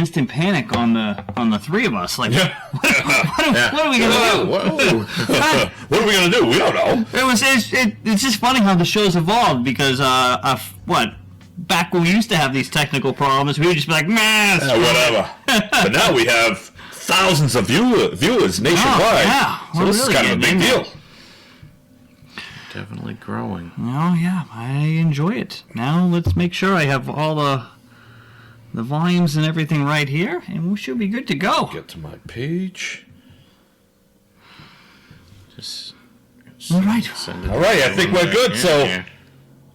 instant panic on the three of us. Like, what are we gonna do? What are we gonna do? We don't know. It's just funny how the show's evolved because back when we used to have these technical problems, we would just be like, man, whatever. But now we have thousands of viewers nationwide. So this is kind of a big deal. Definitely growing. Oh yeah, I enjoy it. Now let's make sure I have all the volumes and everything right here, and we should be good to go. Get to my page. All right. I think we're good. So,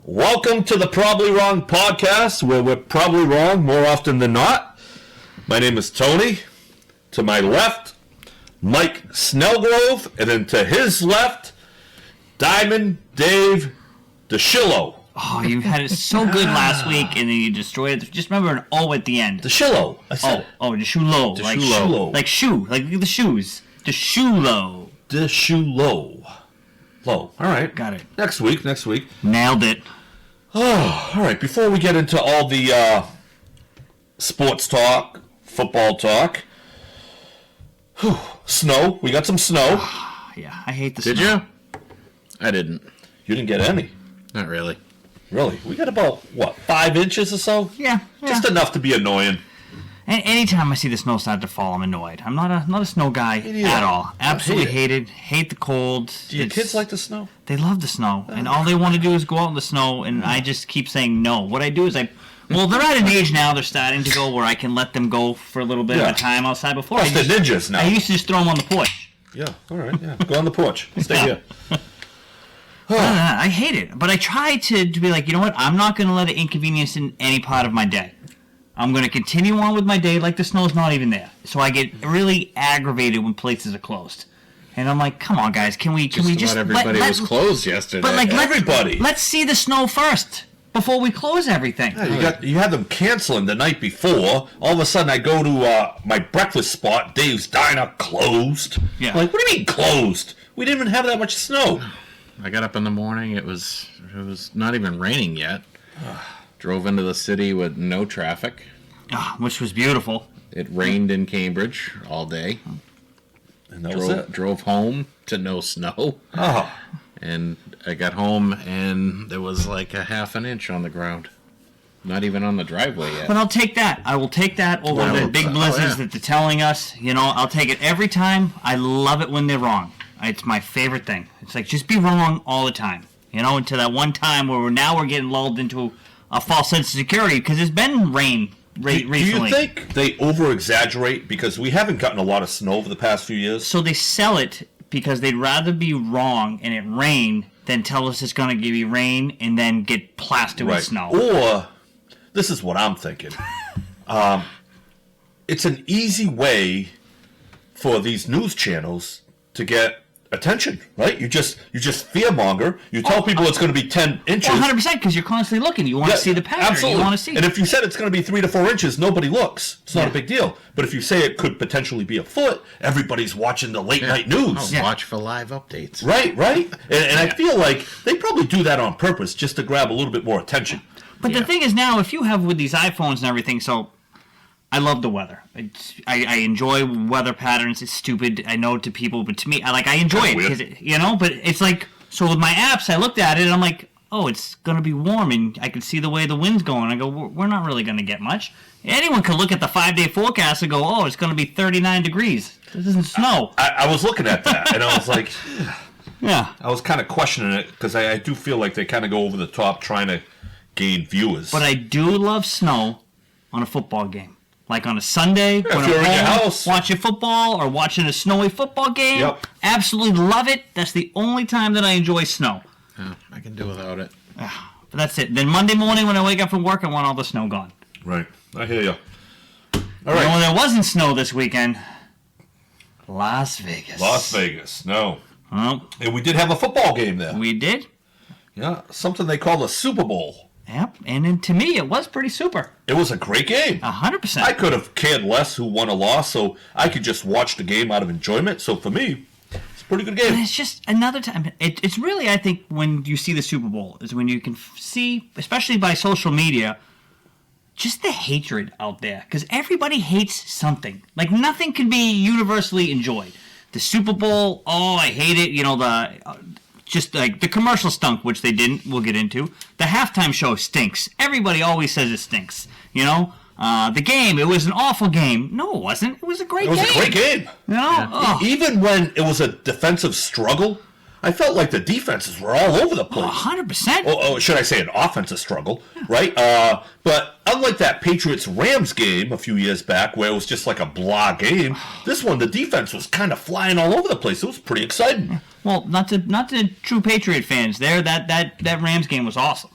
welcome to the Probably Wrong podcast, where we're probably wrong more often than not. My name is Tony. To my left, Mike Snellgrove, and then to his left, Diamond Dave DiSciullo. Oh, you had it so good last week, and then you destroyed it. Just remember an O at the end. DiSciullo. I said it. DiSciullo. DiSciullo. Like shoe. Like the shoes. DiSciullo. DiSciullo. Low. All right. Got it. Next week. Nailed it. Oh, all right. Before we get into all the sports talk, football talk, snow. We got some snow. Yeah, I hate the snow. Did you? I didn't. You didn't get any? Not really. Really? We got about, 5 inches or so? Yeah. Just enough to be annoying. Anytime I see the snow start to fall, I'm annoyed. I'm not a snow guy at all. Absolutely hate it. Hate the cold. Do your kids like the snow? They love the snow. And all they want to do is go out in the snow, and I just keep saying no. What I do is they're at an age now, they're starting to go where I can let them go for a little bit of a time outside. Before they're ninjas now. I used to just throw them on the porch. Yeah, all right, yeah. Go on the porch. Stay here. I hate it. But I try to be like, you know what? I'm not going to let it inconvenience in any part of my day. I'm going to continue on with my day like the snow's not even there. So I get really aggravated when places are closed. And I'm like, come on, guys. Can we just everybody was closed yesterday. But everybody. Let's see the snow first before we close everything. Yeah, you had them canceling the night before. All of a sudden, I go to my breakfast spot, Dave's Diner, closed. Yeah. I'm like, what do you mean closed? We didn't even have that much snow. I got up in the morning. It was not even raining yet. Drove into the city with no traffic. Which was beautiful. It rained in Cambridge all day. And that was it. Drove home to no snow. Oh. And I got home, and there was like a half an inch on the ground. Not even on the driveway yet. But I'll take that. I will take that over the big blizzards that they're telling us. You know, I'll take it every time. I love it when they're wrong. It's my favorite thing. It's like, just be wrong all the time. You know, until that one time where we're getting lulled into a false sense of security because there's been rain recently. Do you think they over-exaggerate? Because we haven't gotten a lot of snow over the past few years. So they sell it because they'd rather be wrong and it rain than tell us it's going to give you rain and then get plastered with snow. Or, this is what I'm thinking. It's an easy way for these news channels to get attention, right? You just fearmonger. You tell people it's going to be 10 inches. 100%, because you're constantly looking. You want to see the pattern. Absolutely. You want to see. And if you said it's going to be 3 to 4 inches, nobody looks. It's not a big deal. But if you say it could potentially be a foot, everybody's watching the late night news. Watch for live updates. Right. And I feel like they probably do that on purpose just to grab a little bit more attention. But the thing is now, if you have with these iPhones and everything, so I love the weather. I enjoy weather patterns. It's stupid, I know, to people, but to me, I enjoy it because But it's like, so with my apps, I looked at it and I'm like, oh, it's gonna be warm, and I can see the way the wind's going. I go, we're not really gonna get much. Anyone could look at the 5-day forecast and go, oh, it's gonna be 39 degrees. It doesn't snow. I was looking at that and I was like, yeah. I was kind of questioning it because I do feel like they kind of go over the top trying to gain viewers. But I do love snow on a football game. Like on a Sunday, when if you're I'm in your home, house watching football or watching a snowy football game, absolutely love it. That's the only time that I enjoy snow. Yeah, I can do without it. But that's it. Then Monday morning when I wake up from work, I want all the snow gone. Right. I hear you. All right. When there wasn't snow this weekend, Las Vegas. No. And we did have a football game there. We did. Yeah, something they call the Super Bowl. Yep, and then to me, it was pretty super. It was a great game. 100%. I could have cared less who won or lost, so I could just watch the game out of enjoyment. So for me, it's a pretty good game. And it's just another time. It's really, I think, when you see the Super Bowl, is when you can see, especially by social media, just the hatred out there, because everybody hates something. Like, nothing can be universally enjoyed. The Super Bowl, oh, I hate it. You know, just like the commercial stunk, which they didn't. We'll get into. The halftime show stinks. Everybody always says it stinks. You know, the game, it was an awful game. No, it wasn't. It was a great game. It was a great game. You know, even when it was a defensive struggle, I felt like the defenses were all over the place. 100%. Oh, should I say an offensive struggle, right? But unlike that Patriots-Rams game a few years back where it was just like a blah game, this one, the defense was kind of flying all over the place. It was pretty exciting. Well, not to true Patriot fans there, that Rams game was awesome.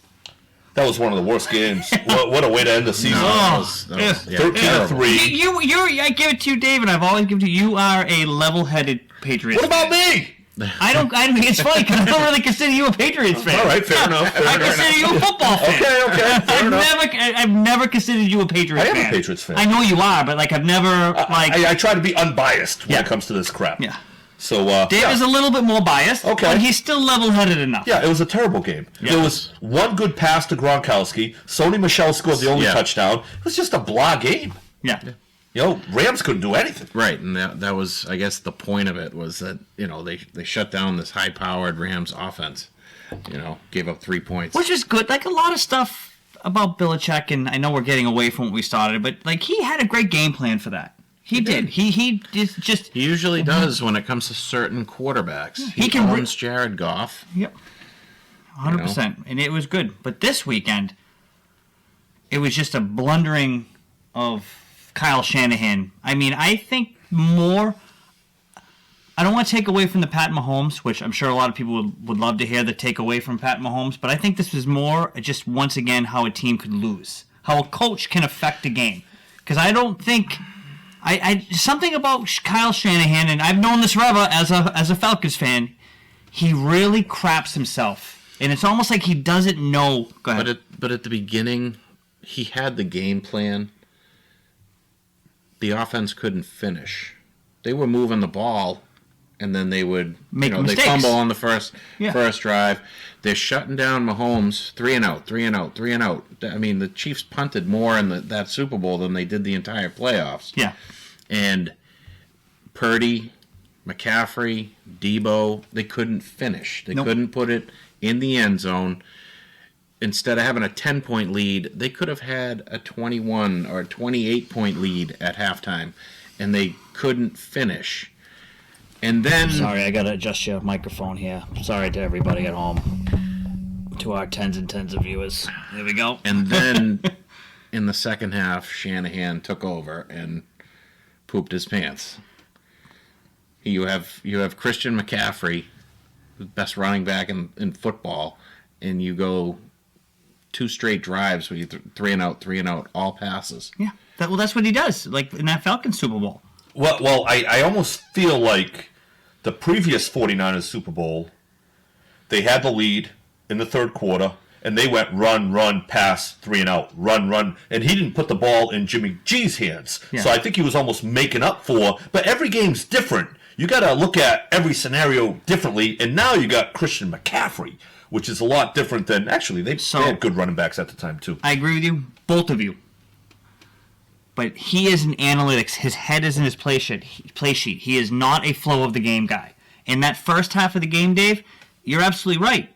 That was one of the worst games. What a way to end the season. That was 13-3. I give it to you, David. I've always given it to you. You are a level-headed Patriots What about me? I don't. It's funny because I don't really consider you a Patriots fan. All right, fair enough. I consider you a football fan. Okay. I've never considered you a Patriots fan. I am a Patriots fan. I know you are, but like I've never I try to be unbiased when it comes to this crap. Yeah. So Dave is a little bit more biased. Okay. But he's still level-headed enough. Yeah, it was a terrible game. Yeah. There was one good pass to Gronkowski. Sony Michel scored the only touchdown. It was just a blah game. Yeah. You know, Rams couldn't do anything. Right, and that was, I guess, the point of it was that, you know, they shut down this high-powered Rams offense. You know, gave up 3 points. Which is good. Like, a lot of stuff about Belichick, and I know we're getting away from what we started, but, like, he had a great game plan for that. He did. He just... He usually does when it comes to certain quarterbacks. He can owns Jared Goff. Yep. 100%. You know? And it was good. But this weekend, it was just a blundering of Kyle Shanahan. I mean, I think more... I don't want to take away from the Pat Mahomes, which I'm sure a lot of people would love to hear the takeaway from Pat Mahomes, but I think this was more just, once again, how a team could lose. How a coach can affect a game. Because I don't think... something about Kyle Shanahan, and I've known this forever as a Falcons fan, he really craps himself. And it's almost like he doesn't know... Go ahead. But at the beginning, he had the game plan. The offense couldn't finish. They were moving the ball, and then they would make mistakes. They fumble on the first drive. They're shutting down Mahomes 3 and out. I mean, the Chiefs punted more in that Super Bowl than they did the entire playoffs. Yeah. And Purdy, McCaffrey, Debo, they couldn't finish. They couldn't put it in the end zone. Instead of having a 10-point lead, they could have had a 21 or a 28-point lead at halftime, and they couldn't finish. And then... Sorry, I got to adjust your microphone here. Sorry to everybody at home. To our tens and tens of viewers. There we go. And then in the second half, Shanahan took over and pooped his pants. You have Christian McCaffrey, the best running back in football, and you go 2 straight drives with you 3 and out, all passes. Yeah. That's what he does, like in that Falcons Super Bowl. Well, I almost feel like the previous 49ers Super Bowl, they had the lead in the third quarter, and they went run, pass, 3 and out, run, and he didn't put the ball in Jimmy G's hands. Yeah. So I think he was almost making up for, but every game's different. You got to look at every scenario differently, and now you got Christian McCaffrey, which is a lot different than, actually, they had good running backs at the time, too. I agree with you, both of you. But he is in analytics. His head is in his play sheet. He is not a flow of the game guy. In that first half of the game, Dave, you're absolutely right.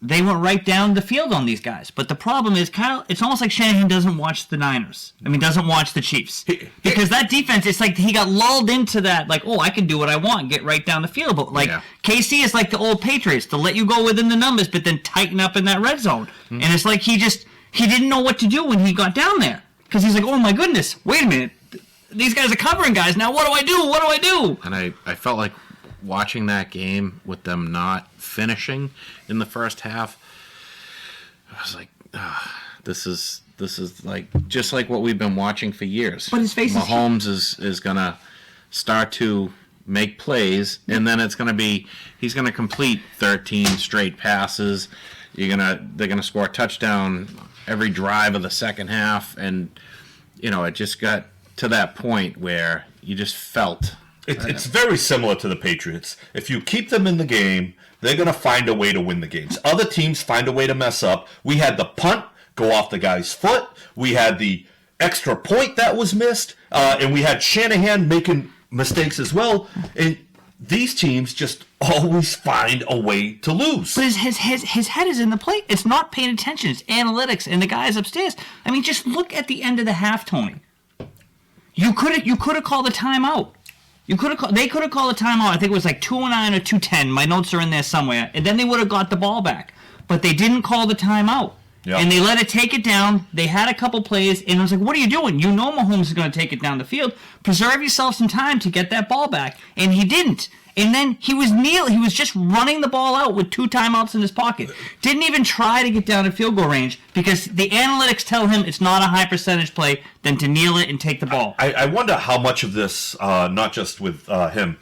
They went right down the field on these guys. But the problem is, Kyle, it's almost like Shanahan doesn't watch the Niners. I mean, doesn't watch the Chiefs. Because that defense, it's like he got lulled into that, like, oh, I can do what I want, get right down the field. But, like, KC is like the old Patriots, to let you go within the numbers, but then tighten up in that red zone. Mm-hmm. And it's like he didn't know what to do when he got down there. Because he's like, oh, my goodness, wait a minute. These guys are covering guys. Now what do I do? And I felt like watching that game with them not finishing in the first half, I was like, this is like just like what we've been watching for years. But his face Mahomes is gonna start to make plays, and then it's gonna be he's gonna complete 13 straight passes. They're gonna score a touchdown every drive of the second half, and it just got to that point where you just felt. It's very similar to the Patriots. If you keep them in the game, they're going to find a way to win the games. Other teams find a way to mess up. We had the punt go off the guy's foot. We had the extra point that was missed. And we had Shanahan making mistakes as well. And these teams just always find a way to lose. But his head is in the plate. It's not paying attention. It's analytics and the guys upstairs. I mean, just look at the end of the half, Tony. You could have called a timeout. They could have called a timeout. I think it was like 2:09 or 2:10. My notes are in there somewhere. And then they would have got the ball back. But they didn't call the timeout. Yep. And they let it take it down. They had a couple plays, and I was like, what are you doing? You know Mahomes is going to take it down the field. Preserve yourself some time to get that ball back. And he didn't. And then he was just running the ball out with 2 timeouts in his pocket. Didn't even try to get down to field goal range because the analytics tell him it's not a high percentage play than to kneel it and take the ball. I wonder how much of this, not just with him,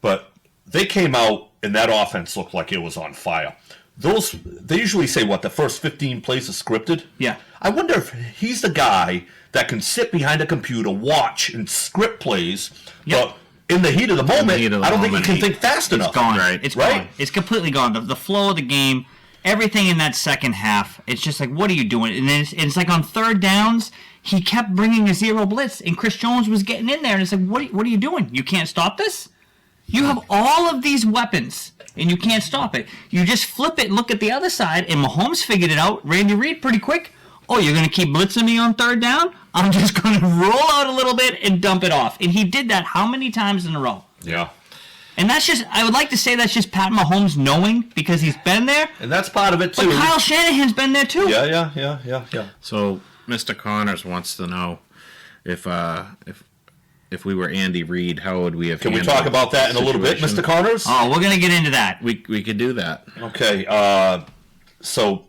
but they came out and that offense looked like it was on fire. They usually say, the first 15 plays are scripted? Yeah. I wonder if he's the guy that can sit behind a computer, watch, and script plays, but in the heat of the moment, I don't think he can think fast enough. It's gone. Right. It's gone. It's completely gone. The flow of the game, everything in that second half, it's just like, what are you doing? And then it's like on third downs, he kept bringing a zero blitz, and Chris Jones was getting in there, and it's like, what are you doing? You can't stop this? You have all of these weapons, and you can't stop it. You just flip it and look at the other side, and Mahomes figured it out. Randy Reed pretty quick. Oh, you're going to keep blitzing me on third down? I'm just going to roll out a little bit and dump it off. And he did that how many times in a row? Yeah. And that's just, I would like to say that's just Pat Mahomes knowing because he's been there. And that's part of it, too. But Kyle Shanahan's been there, too. Yeah. So, Mr. Connors wants to know if we were Andy Reid, how would we have Can we talk about that in a little bit, Mr. Connors? Oh, we're going to get into that. We could do that. Okay, so...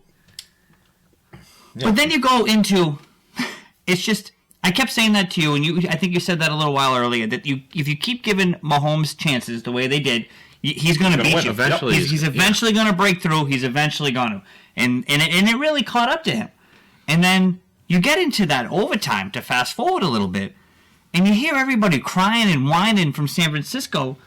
Yeah. But then you go into... It's just... I kept saying that to you, and I think you said that a little while earlier, that if you keep giving Mahomes chances the way they did, he's going to beat you. Eventually. He's eventually going to break through. He's eventually going to. And it really caught up to him. And then you get into that overtime, to fast forward a little bit, and you hear everybody crying and whining from San Francisco.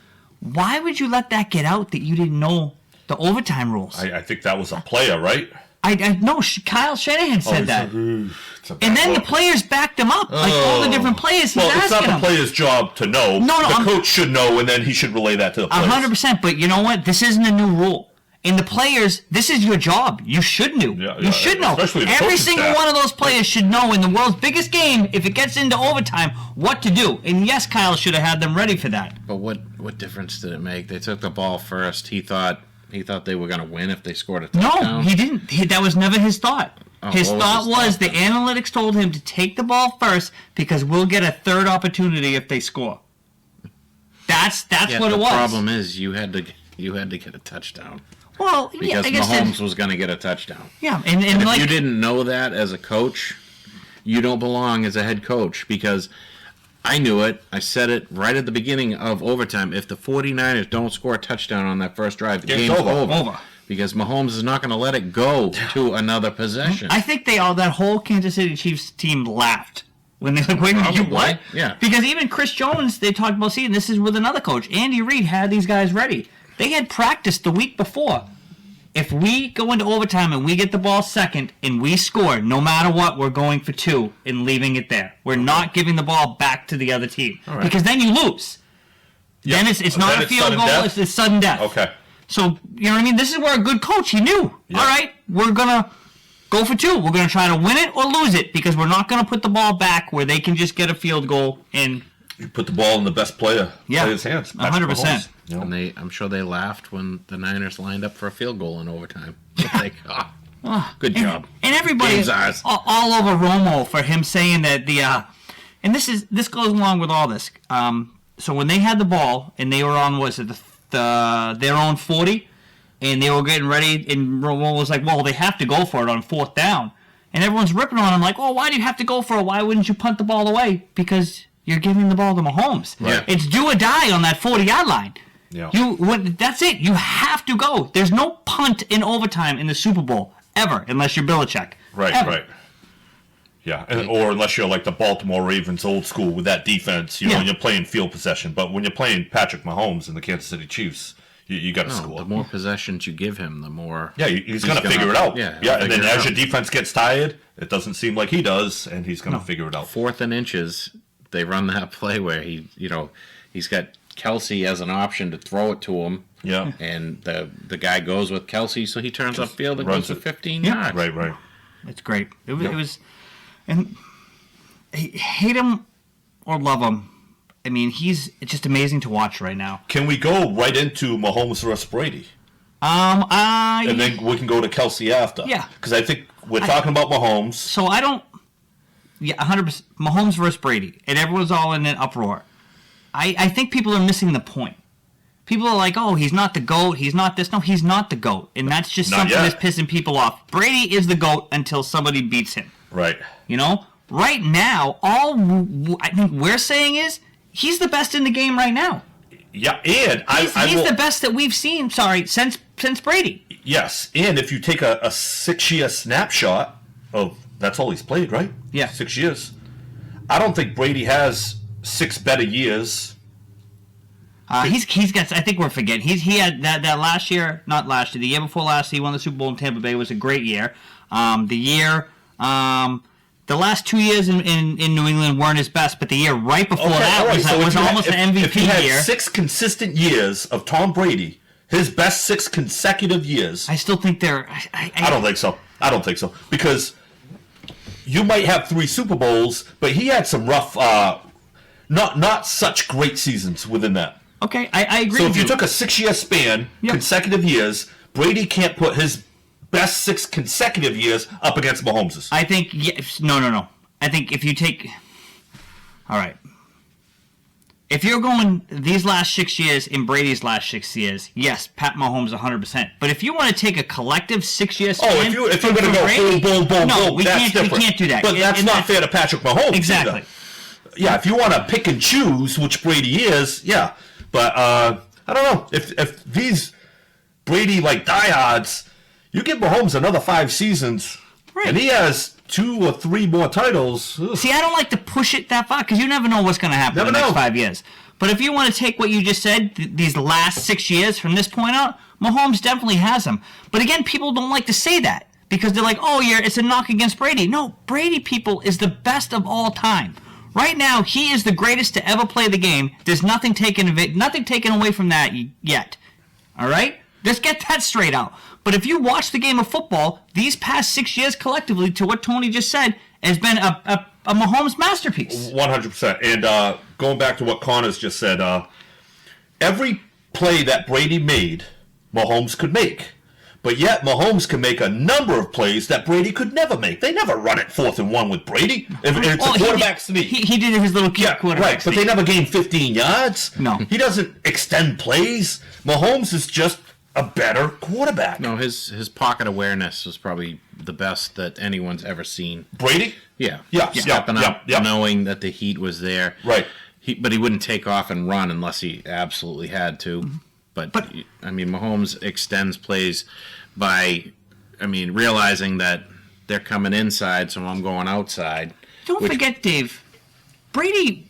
Why would you let that get out that you didn't know the overtime rules? I think that was a player, right? I know Kyle Shanahan said that. And then the players backed him up. Like all the different players he's asking it's not the them. player's job to know. No, the coach should know, and then he should relay that to the players. 100%. But you know what? This isn't a new rule. And the players, this is your job. You should know. You should know. Every single one of those players should know in the world's biggest game, if it gets into overtime, what to do. And yes, Kyle should have had them ready for that. But what difference did it make? They took the ball first. He thought they were going to win if they scored a touchdown. No, he didn't. That was never his thought. His thought was the analytics told him to take the ball first because we'll get a third opportunity if they score. That's what it was. The problem is you had to get a touchdown. Well, because Mahomes was going to get a touchdown. Yeah, and if you didn't know that as a coach, you don't belong as a head coach because I knew it. I said it right at the beginning of overtime. If the 49ers don't score a touchdown on that first drive, the game's over. Because Mahomes is not going to let it go to another possession. I think that whole Kansas City Chiefs team laughed. When they're like, wait a minute, what? Yeah. Because even Chris Jones, they talked about seeing this is with another coach. Andy Reid had these guys ready. They had practiced the week before. If we go into overtime and we get the ball second and we score, no matter what, we're going for 2 and leaving it there. We're not giving the ball back to the other team. Right. Because then you lose. Yep. Then it's not a field goal, it's sudden death. Okay. So, you know what I mean? This is where a good coach, he knew. Yep. All right, we're going to go for 2. We're going to try to win it or lose it because we're not going to put the ball back where they can just get a field goal and... You put the ball in the best player's hands. 100%. Yep. And I'm sure they laughed when the Niners lined up for a field goal in overtime. Like, good job. And everybody all over Romo for him saying that and this goes along with all this. So when they had the ball and they were on their own 40 and they were getting ready and Romo was like, well, they have to go for it on 4th down. And everyone's ripping on him like, oh, why do you have to go for it? Why wouldn't you punt the ball away? Because you're giving the ball to Mahomes. Right. It's do or die on that 40-yard line. Yeah. That's it. You have to go. There's no punt in overtime in the Super Bowl ever, unless you're Belichick. Right, ever. Right. Yeah, or unless you're like the Baltimore Ravens old school with that defense, and you're playing field possession. But when you're playing Patrick Mahomes and the Kansas City Chiefs, You got to score. The more possessions you give him, the more... Yeah, he's going to figure it out. Yeah, and then as your defense gets tired, it doesn't seem like he does, and he's going to figure it out. 4th and inches, they run that play where he's got Kelce as an option to throw it to him. Yeah. And the guy goes with Kelce, so he turns upfield and goes to 15 yards. Right. It's great. It was, and hate him or love him. I mean, it's just amazing to watch right now. Can we go right into Mahomes versus Brady? And then we can go to Kelce after. Yeah. Because I think we're talking about Mahomes. So I don't... Yeah, 100%. Mahomes versus Brady. And everyone's all in an uproar. I think people are missing the point. People are like, oh, he's not the GOAT. He's not this. No, he's not the GOAT. And that's just something that's pissing people off. Brady is the GOAT until somebody beats him. Right. Right now, all I think we're saying is he's the best in the game right now. Yeah, and he's the best that we've seen, since Brady. Yes, and if you take a 6-year snapshot of... That's all he's played, right? Yeah. 6 years. I don't think Brady has 6 better years. He's got... I think we're forgetting. He had that last year... Not last year. The year before last, he won the Super Bowl in Tampa Bay. It was a great year. The last 2 years in New England weren't his best, but the year right before was almost an MVP if you had year. 6 consistent years of Tom Brady, his best 6 consecutive years... I still think they're... I don't think so. Because you might have 3 Super Bowls, but he had some rough... not such great seasons within that. Okay, I agree So with if you took a 6-year span, consecutive years, Brady can't put his best 6 consecutive years up against Mahomes's. I think... No. I think if you take... All right. If you're going these last 6 years in Brady's last 6 years, yes, Pat Mahomes 100%. But if you want to take a collective 6-year span... if you're going to go boom, we can't do that. But that's not fair to Patrick Mahomes. Exactly. Either. Yeah, if you want to pick and choose which Brady is, yeah. But I don't know. If these Brady diehards... You give Mahomes another 5 seasons, and he has 2 or 3 more titles. Ugh. See, I don't like to push it that far, because you never know what's going to happen in the next 5 years. But if you want to take what you just said, these last 6 years from this point out, Mahomes definitely has them. But again, people don't like to say that, because they're like, oh, it's a knock against Brady. No, Brady, people, is the best of all time. Right now, he is the greatest to ever play the game. There's nothing taken away from that yet. All right? Just get that straight out. But if you watch the game of football, these past 6 years collectively, to what Tony just said, has been a Mahomes masterpiece. 100%. And going back to what Connor's just said, every play that Brady made, Mahomes could make. But yet Mahomes can make a number of plays that Brady could never make. They never run it 4th and 1 with Brady. It's a quarterback sneak. He did his little quarterback right, sneak. But they never gained 15 yards. No. He doesn't extend plays. Mahomes is just a better quarterback. No, his pocket awareness was probably the best that anyone's ever seen. Brady? Yeah. Stepping up, knowing that the heat was there. Right. But he wouldn't take off and run unless he absolutely had to. Mm-hmm. But Mahomes extends plays by, realizing that they're coming inside, so I'm going outside. Don't forget, Dave, Brady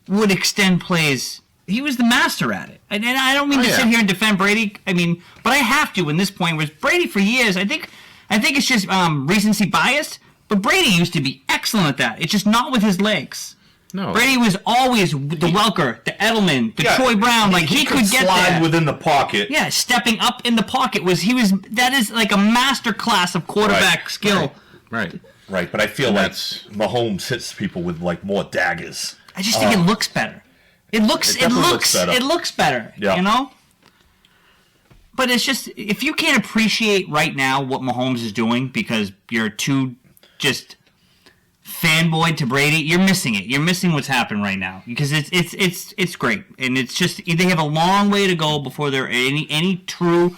would extend plays. He was the master at it. And I don't mean to sit here and defend Brady. But I have to in this point. Was Brady for years, I think it's just recency bias, but Brady used to be excellent at that. It's just not with his legs. No. Brady was always the Welker, the Edelman, the Troy Brown. He could get slide there. within the pocket. Yeah, stepping up in the pocket that is like a master class of quarterback skill. Right. But I feel like Mahomes hits people with more daggers. I just think it looks better. It looks better. Yeah. But it's just, if you can't appreciate right now what Mahomes is doing because you're too just fanboy to Brady, you're missing it. You're missing what's happening right now because it's great, and it's just they have a long way to go before they're any true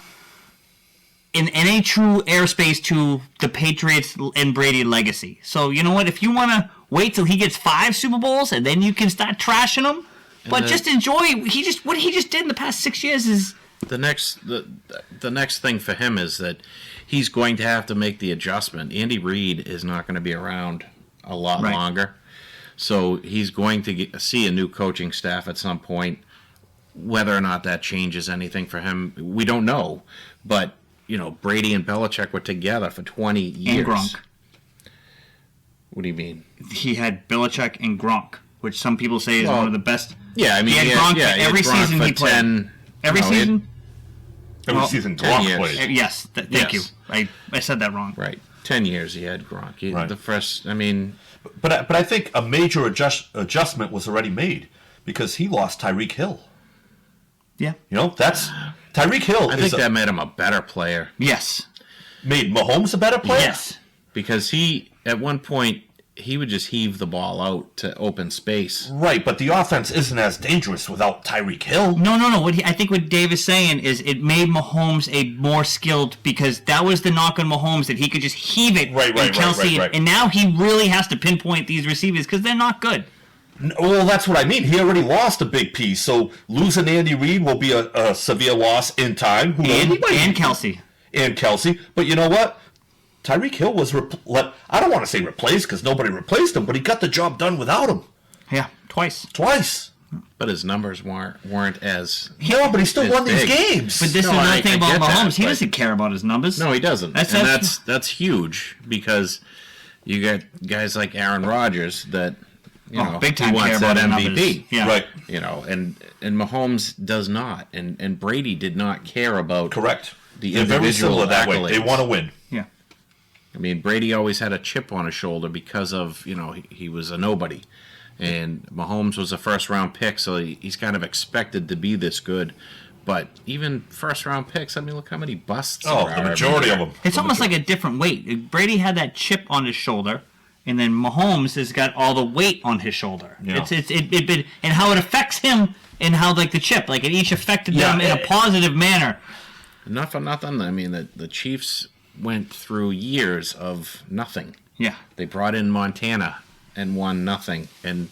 airspace to the Patriots and Brady legacy. So you know what? If you want to wait till he gets 5 Super Bowls and then you can start trashing him, but just enjoy what he just did in the past 6 years is. The next thing for him is that he's going to have to make the adjustment. Andy Reid is not going to be around a lot longer, so he's going to see a new coaching staff at some point. whether or not that changes anything for him, we don't know. But, Brady and Belichick were together for 20 years. And Gronk. What do you mean? He had Belichick and Gronk, which some people say is one of the best. Yeah, I mean, he had Gronk every season he played. 10, every season? Every season Gronk played. Yes, thank you. I said that wrong. Right. 10 years he had Gronk. Right. The first, I mean... But I think a major adjustment was already made because he lost Tyreek Hill. Yeah. That's... Tyreek Hill I think that made him a better player. Yes. Made Mahomes a better player? Yes. Because at one point, he would just heave the ball out to open space. Right, but the offense isn't as dangerous without Tyreek Hill. No. I think what Dave is saying is it made Mahomes a more skilled, because that was the knock on Mahomes, that he could just heave it. Right. And now he really has to pinpoint these receivers because they're not good. Well, that's what I mean. He already lost a big piece, so losing Andy Reid will be a severe loss in time. And Kelce. And Kelce. But you know what? Tyreek Hill was, I don't want to say replaced because nobody replaced him, but he got the job done without him. Yeah, twice. But his numbers weren't as... No, but he still won these big. games. But this is another thing about Mahomes. He doesn't care about his numbers. No, he doesn't. That's huge because you got guys like Aaron Rodgers that... big time he wants care about that MVP. Numbers. Yeah. Right. And Mahomes does not. And Brady did not care about... Correct. The They're very individual similar that way. accolades. They want to win. Yeah. I mean, Brady always had a chip on his shoulder because of, he was a nobody. And Mahomes was a first-round pick, so he's kind of expected to be this good. But even first-round picks, I mean, look how many busts there are. The majority of them. It's almost like a different weight. Brady had that chip on his shoulder, and then Mahomes has got all the weight on his shoulder. Yeah. And how it affects him, and how the chip, it each affected them in a positive manner. Not for nothing. I mean, the Chiefs went through years of nothing. Yeah. They brought in Montana and won nothing. And,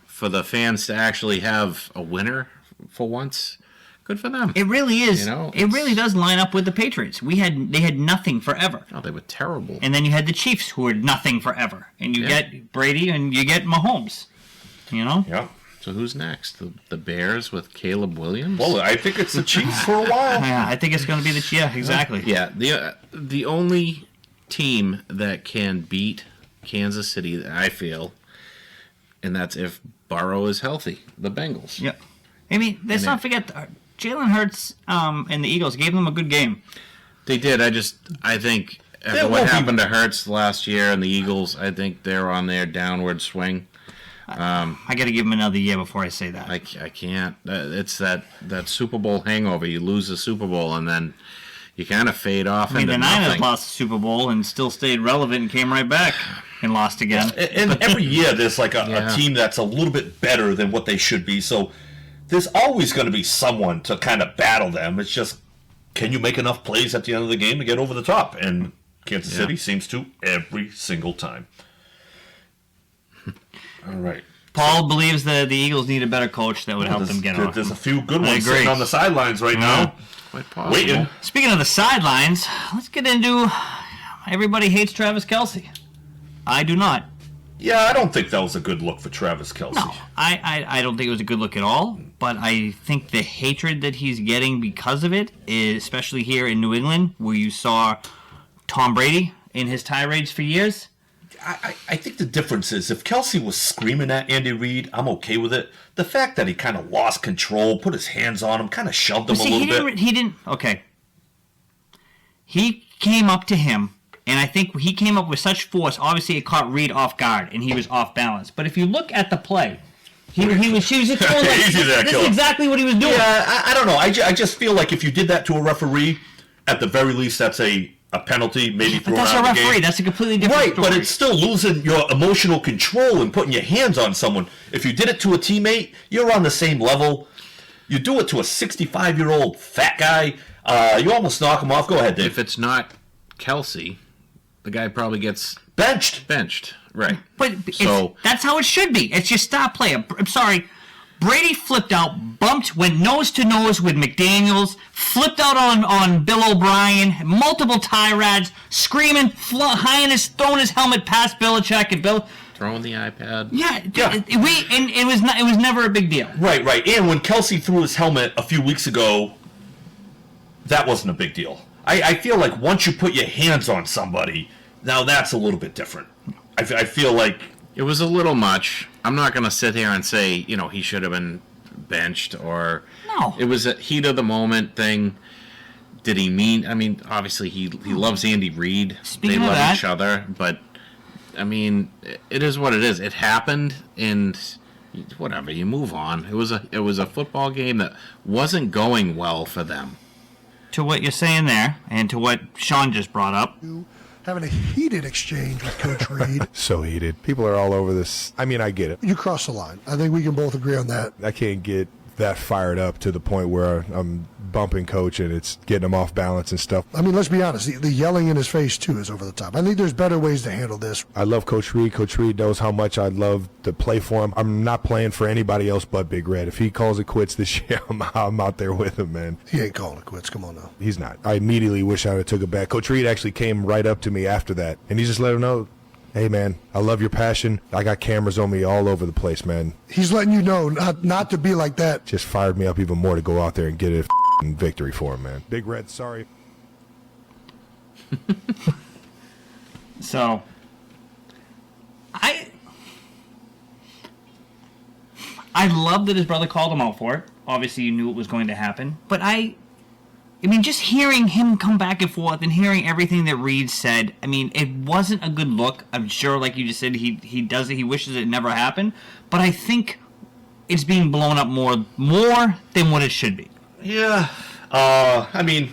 for the fans to actually have a winner for once, good for them. It really is. It really does line up with the Patriots. They had nothing forever. Oh, they were terrible. And then you had the Chiefs, who had nothing forever. And you get Brady and you get Mahomes. Yeah. So who's next? The Bears with Caleb Williams? Well, I think it's the Chiefs for a while. Yeah, I think it's going to be the Chiefs. Yeah, exactly. Yeah, the only team that can beat Kansas City, I feel, and that's if Burrow is healthy, the Bengals. Yeah. I mean, let's not forget, Jalen Hurts and the Eagles gave them a good game. They did. I think after what happened to Hurts last year and the Eagles, I think they're on their downward swing. I got to give them another year before I say that. I can't. It's that Super Bowl hangover. You lose the Super Bowl and then you kind of fade off into the nothing. Niners lost the Super Bowl and still stayed relevant and came right back and lost again. And every year there's a team that's a little bit better than what they should be. So there's always going to be someone to kind of battle them. It's just, can you make enough plays at the end of the game to get over the top? And Kansas City seems to every single time. All right. Paul believes that the Eagles need a better coach that would help them get on. There's a few good ones sitting on the sidelines right now. Quite possible. Waiting. Speaking of the sidelines, let's get into everybody hates Travis Kelce. I do not. Yeah, I don't think that was a good look for Travis Kelce. No, I don't think it was a good look at all, but I think the hatred that he's getting because of it, especially here in New England, where you saw Tom Brady in his tirades for years. I think the difference is if Kelce was screaming at Andy Reid, I'm okay with it. The fact that he kind of lost control, put his hands on him, kind of shoved him a little bit. He didn't. Okay. He came up to him, and I think he came up with such force. Obviously, it caught Reid off guard, and he was off balance. But if you look at the play, he was just throwing this is exactly what he was doing. Yeah, I don't know. I just feel like if you did that to a referee, at the very least, that's a penalty, maybe thrown out of the game. That's a referee. That's a completely different story. Right, but it's still losing your emotional control and putting your hands on someone. If you did it to a teammate, you're on the same level. You do it to a 65-year-old fat guy, you almost knock him off. Go ahead, Dave. If it's not Kelce, the guy probably gets benched. Right. But that's how it should be. It's your star player. I'm sorry. Brady flipped out, went nose to nose with McDaniels, flipped out on Bill O'Brien, multiple tirades, screaming, throwing his helmet past Belichick, and throwing the iPad. Yeah. It was never a big deal. Right. And when Kelce threw his helmet a few weeks ago, that wasn't a big deal. I feel like once you put your hands on somebody, now that's a little bit different. I feel like it was a little much. I'm not going to sit here and say, he should have been benched or... No. It was a heat of the moment thing. Did he mean... I mean, obviously he loves Andy Reid. Speaking they of love each other, but, I mean, it is what it is. It happened, and whatever, you move on. It was a football game that wasn't going well for them. To what you're saying there, and to what Shawn just brought up. Having a heated exchange with Coach Reid. So heated. People are all over this. I mean, I get it. You cross the line. I think we can both agree on that. I can't get that fired up to the point where I'm bumping Coach and it's getting him off balance and stuff. I mean, let's be honest. The yelling in his face, too, is over the top. I think there's better ways to handle this. I love Coach Reid. Coach Reid knows how much I love to play for him. I'm not playing for anybody else but Big Red. If he calls it quits this year, I'm out there with him, man. He ain't calling it quits. Come on now. He's not. I immediately wish I would have took it back. Coach Reid actually came right up to me after that, and he just let him know, hey, man, I love your passion. I got cameras on me all over the place, man. He's letting you know not to be like that. Just fired me up even more to go out there and get a victory for him, man. Big Red, sorry. So, I love that his brother called him out for it. Obviously, you knew it was going to happen. But I mean, just hearing him come back and forth and hearing everything that Reid said, I mean, it wasn't a good look. I'm sure, like you just said, he does it. He wishes it never happened. But I think it's being blown up more than what it should be. Yeah. I mean,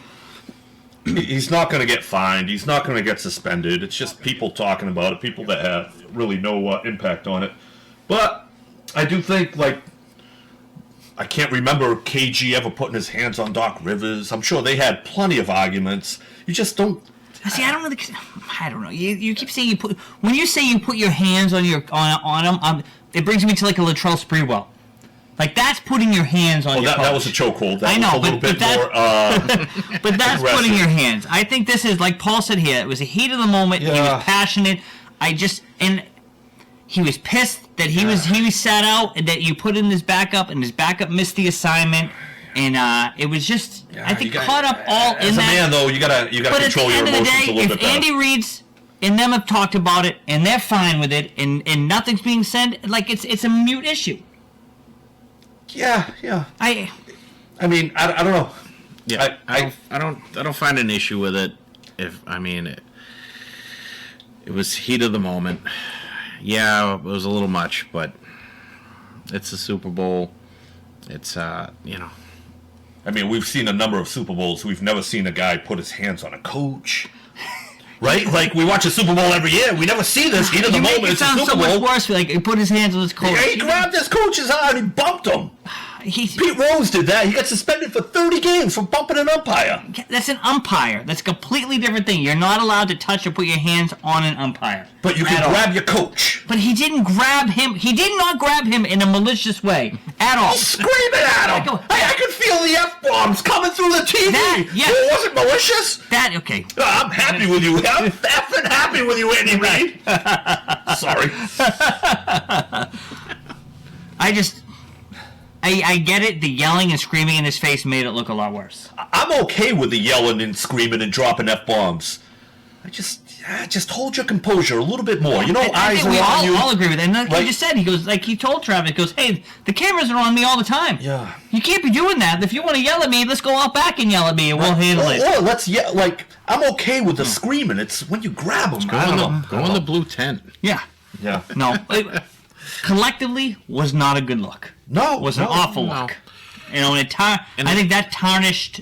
he's not going to get fined. He's not going to get suspended. It's just people talking about it, people that have really no impact on it. But I do think, I can't remember KG ever putting his hands on Doc Rivers. I'm sure they had plenty of arguments. You just don't... See, I don't know. You keep saying when you say you put your hands on him, it brings me to like a Latrell Sprewell. Like, that's putting your hands on your coach. That was a chokehold. I know, but that's aggressive. putting your hands. I think this is, like Paul said here, it was a heat of the moment. Yeah. He was passionate. And he was pissed that he was sat out and that you put in his backup and his backup missed the assignment. And it was just, I think, caught up all in that. As a man, though, you gotta control your emotions a little bit better. If Andy Reid's and them have talked about it and they're fine with it and nothing's being said, like, it's a mute issue. Yeah. I mean, I don't know. Yeah, I don't find an issue with it. It was heat of the moment. Yeah, it was a little much, but it's the Super Bowl. It's I mean, we've seen a number of Super Bowls. We've never seen a guy put his hands on a coach. Right? Like, we watch a Super Bowl every year. We never see this heat of the moment. It's a Super Bowl. It sounds so much worse. Like, he put his hands on his coach. Yeah, he grabbed his coach's arm and he bumped him. Pete Rose did that. He got suspended for 30 games for bumping an umpire. That's an umpire. That's a completely different thing. You're not allowed to touch or put your hands on an umpire. But you can grab your coach. But he didn't grab him. He did not grab him in a malicious way at all. He's screaming at him. I could feel the F-bombs coming through the TV. It wasn't malicious. Okay. I'm happy with you. I'm effing happy with you, Andy Reid. Sorry. I get it. The yelling and screaming in his face made it look a lot worse. I'm okay with the yelling and screaming and dropping F-bombs. Just hold your composure a little bit more. You know, eyes are on you. We all agree with that. And like you just said, he goes, like he told Travis, he goes, hey, the cameras are on me all the time. Yeah. You can't be doing that. If you want to yell at me, let's go out back and yell at me and we'll handle it. Or let's yell. Like, I'm okay with the screaming. It's when you grab them. Go in the blue tent. Yeah. No. Collectively, was not a good look. No. Was an awful look. You know, I think that tarnished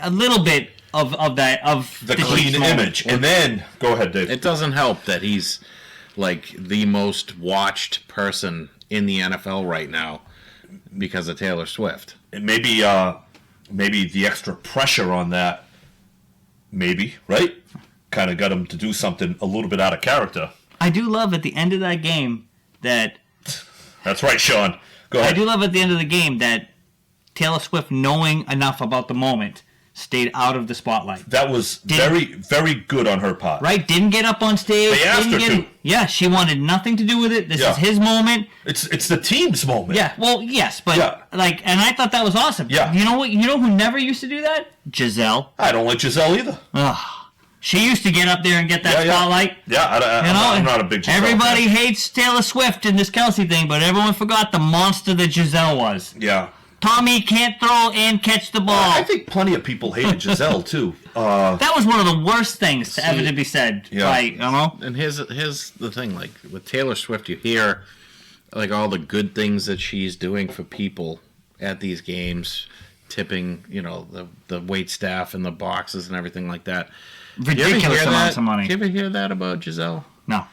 a little bit of the clean image. And then, go ahead, Dave. It doesn't help that he's like the most watched person in the NFL right now because of Taylor Swift. And maybe the extra pressure on that, right? Kind of got him to do something a little bit out of character. I do love at the end of that game that... That's right, Shawn. Go ahead. I do love at the end of the game that Taylor Swift, knowing enough about the moment, stayed out of the spotlight. That was very, very good on her part. Right? Didn't get up on stage. They asked her to. Yeah, she wanted nothing to do with it. This is his moment. It's the team's moment. Yeah, well, yes, but and I thought that was awesome. Yeah. You know what? You know who never used to do that? Giselle. I don't like Giselle either. Ugh. She used to get up there and get that spotlight. Yeah, I'm not a big Giselle Everybody fan. hates Taylor Swift and this Kelce thing, but everyone forgot the monster that Giselle was. Yeah. Tommy can't throw and catch the ball. I think plenty of people hated Giselle, too. That was one of the worst things to ever to be said. Yeah. Right, you know? And here's the thing, like, with Taylor Swift, you hear, like, all the good things that she's doing for people at these games, tipping, you know, the wait staff and the boxes and everything like that. Ridiculous amounts of money. Did you ever hear that about Giselle? No.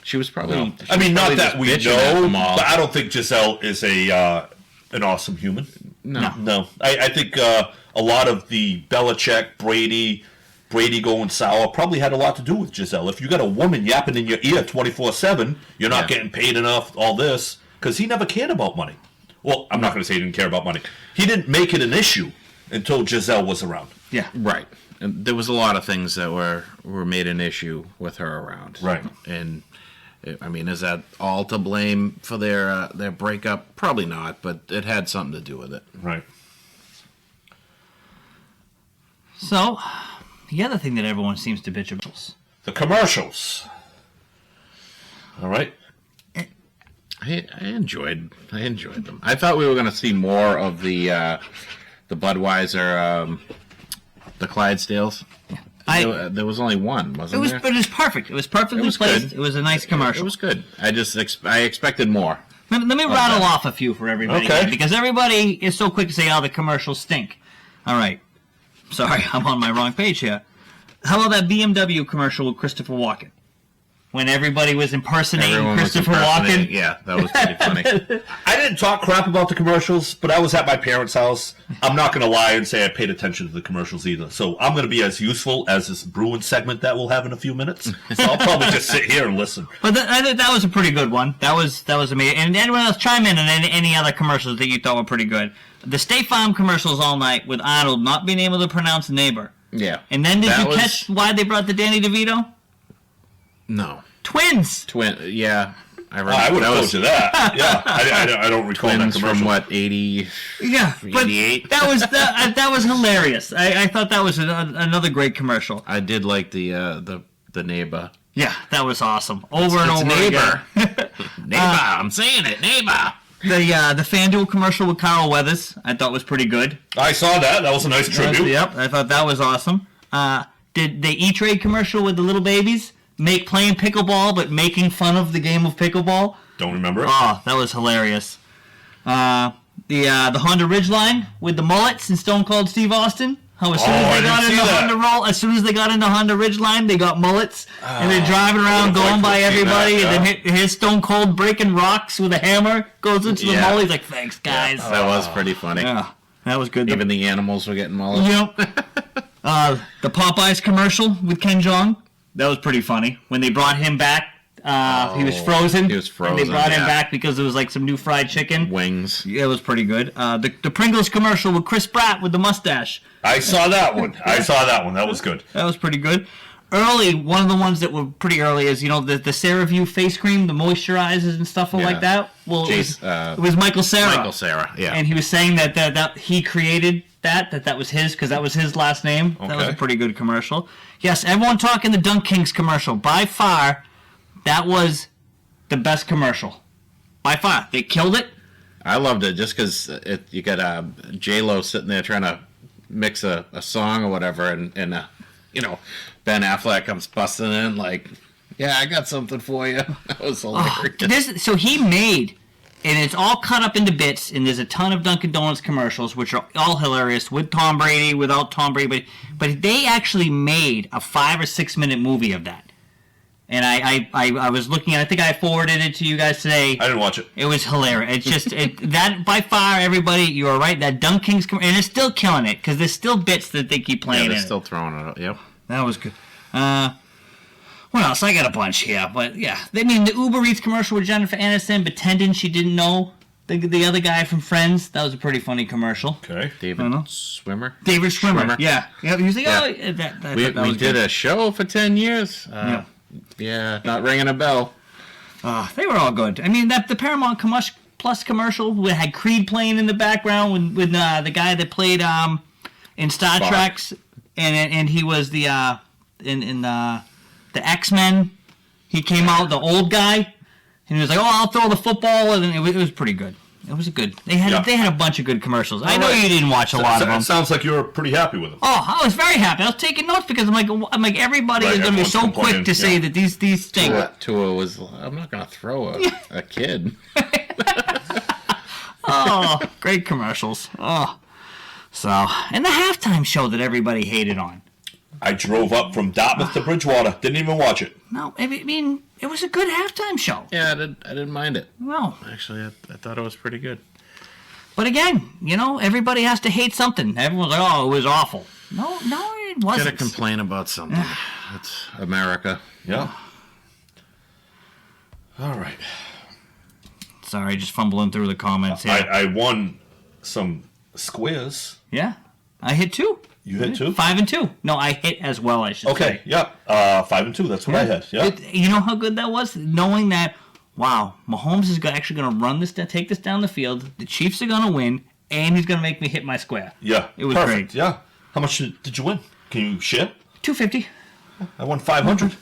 She was probably... No. I mean, not that we know, but I don't think Giselle is an awesome human. No. I think a lot of the Belichick, Brady going sour probably had a lot to do with Giselle. If you got a woman yapping in your ear 24/7, you're not getting paid enough, all this, because he never cared about money. Well, I'm not going to say he didn't care about money. He didn't make it an issue until Giselle was around. Yeah. Right. And there was a lot of things that were made an issue with her around. Right. And, I mean, is that all to blame for their breakup? Probably not, but it had something to do with it. Right. So, the other thing that everyone seems to bitch about. The commercials. All right. I enjoyed them. I thought we were going to see more of the Budweiser, the Clydesdales. There was only one, wasn't there? But it was perfect. It was perfectly placed. Good. It was a nice commercial. It was good. I expected more. Let me rattle off a few for everybody. Okay. Because everybody is so quick to say, oh, the commercials stink. All right. Sorry, I'm on my wrong page here. How about that BMW commercial with Christopher Walken? When everybody was impersonating Christopher Walken. Yeah, that was pretty funny. I didn't talk crap about the commercials, but I was at my parents' house. I'm not going to lie and say I paid attention to the commercials either. So I'm going to be as useful as this Bruins segment that we'll have in a few minutes. So I'll probably just sit here and listen. But I think that was a pretty good one. That was amazing. And anyone else chime in on any other commercials that you thought were pretty good. The State Farm commercials all night with Arnold not being able to pronounce neighbor. Yeah. And then did you catch why they brought the Danny DeVito? No. Twins. Yeah. I would have told you that. Yeah. I don't recall Twins that commercial. from what, 80? Yeah. 88? That was hilarious. I thought that was another great commercial. I did like the neighbor. Yeah, that was awesome. Over and over neighbor. again. Neighbor, I'm saying it, neighbor. The FanDuel commercial with Carl Weathers, I thought was pretty good. I saw that. That was a nice tribute. Yep, I thought that was awesome. Did the E-Trade commercial with the little babies playing pickleball, but making fun of the game of pickleball? Don't remember it. Oh, that was hilarious. The Honda Ridgeline with the mullets and Stone Cold Steve Austin. How as soon as they got into Honda Ridgeline, they got mullets, and they're driving around, going by everybody, and then his Stone Cold breaking rocks with a hammer, goes into the mullet. He's like, "Thanks, guys." Yeah, that was pretty funny. Yeah, that was good. Even the animals were getting mullets. Yep. The Popeyes commercial with Ken Jeong. That was pretty funny. When they brought him back, he was frozen. He was frozen. And they brought him back because there was like some new fried chicken. Wings. Yeah, it was pretty good. The Pringles commercial with Chris Pratt with the mustache. I saw that one. That was good. That was pretty good. Early, one of the ones that were pretty early is, the CeraVe face cream, the moisturizers and stuff like that. Well, it was Michael Cera. Michael Cera, yeah. And he was saying that he created that was his, because that was his last name. Okay. That was a pretty good commercial. Yes, everyone talking the Dunk Kings commercial. By far, that was the best commercial. By far. They killed it. I loved it just because you got J-Lo sitting there trying to mix a song or whatever, and Ben Affleck comes busting in like, yeah, I got something for you. That was hilarious. So he made, and it's all cut up into bits, and there's a ton of Dunkin' Donuts commercials, which are all hilarious, with Tom Brady, without Tom Brady, but they actually made a 5 or 6 minute movie of that. And I was looking, I think I forwarded it to you guys today. I didn't watch it. It was hilarious. It's just, that by far, everybody, you are right, that Dunk Kings, and it's still killing it, because there's still bits that they keep playing. Yeah, they're still throwing it up, yep. That was good. What else? I got a bunch here, but yeah. I mean, the Uber Eats commercial with Jennifer Aniston pretending she didn't know The other guy from Friends, that was a pretty funny commercial. Okay. David Schwimmer. David Schwimmer. Yeah. He was like, we was did good. a show for 10 years. Yeah, not ringing a bell. They were all good. I mean, the Paramount Plus commercial had Creed playing in the background with the guy that played in Star Trek, and he was the in the X-Men. He came out, the old guy, and he was like, "Oh, I'll throw the football," and it was pretty good. It was good. They had a bunch of good commercials. I know you didn't watch a lot of them. It sounds like you were pretty happy with them. Oh, I was very happy. I was taking notes because I'm like everybody is going to be so quick to say that these things. Tua was. I'm not going to throw a kid. Oh, great commercials. Oh, so and the halftime show that everybody hated on. I drove up from Dartmouth to Bridgewater. Didn't even watch it. No, I mean it was a good halftime show. Yeah, I didn't mind it. No, actually, I thought it was pretty good. But again, everybody has to hate something. Everyone's like, "Oh, it was awful." No, it wasn't. Gotta complain about something. It's America. Yeah. All right. Sorry, just fumbling through the comments here. I won some squares. Yeah, I hit 2. You hit 2? 5 and 2. No, I hit as well, I should say. Okay, yeah. 5 and 2, that's what I had. Yeah. You know how good that was? Knowing that, wow, Mahomes is actually going to run this, take this down the field, the Chiefs are going to win, and he's going to make me hit my square. Yeah. It was perfect. great. Yeah. How much did you win? Can you share? $250. I won 500.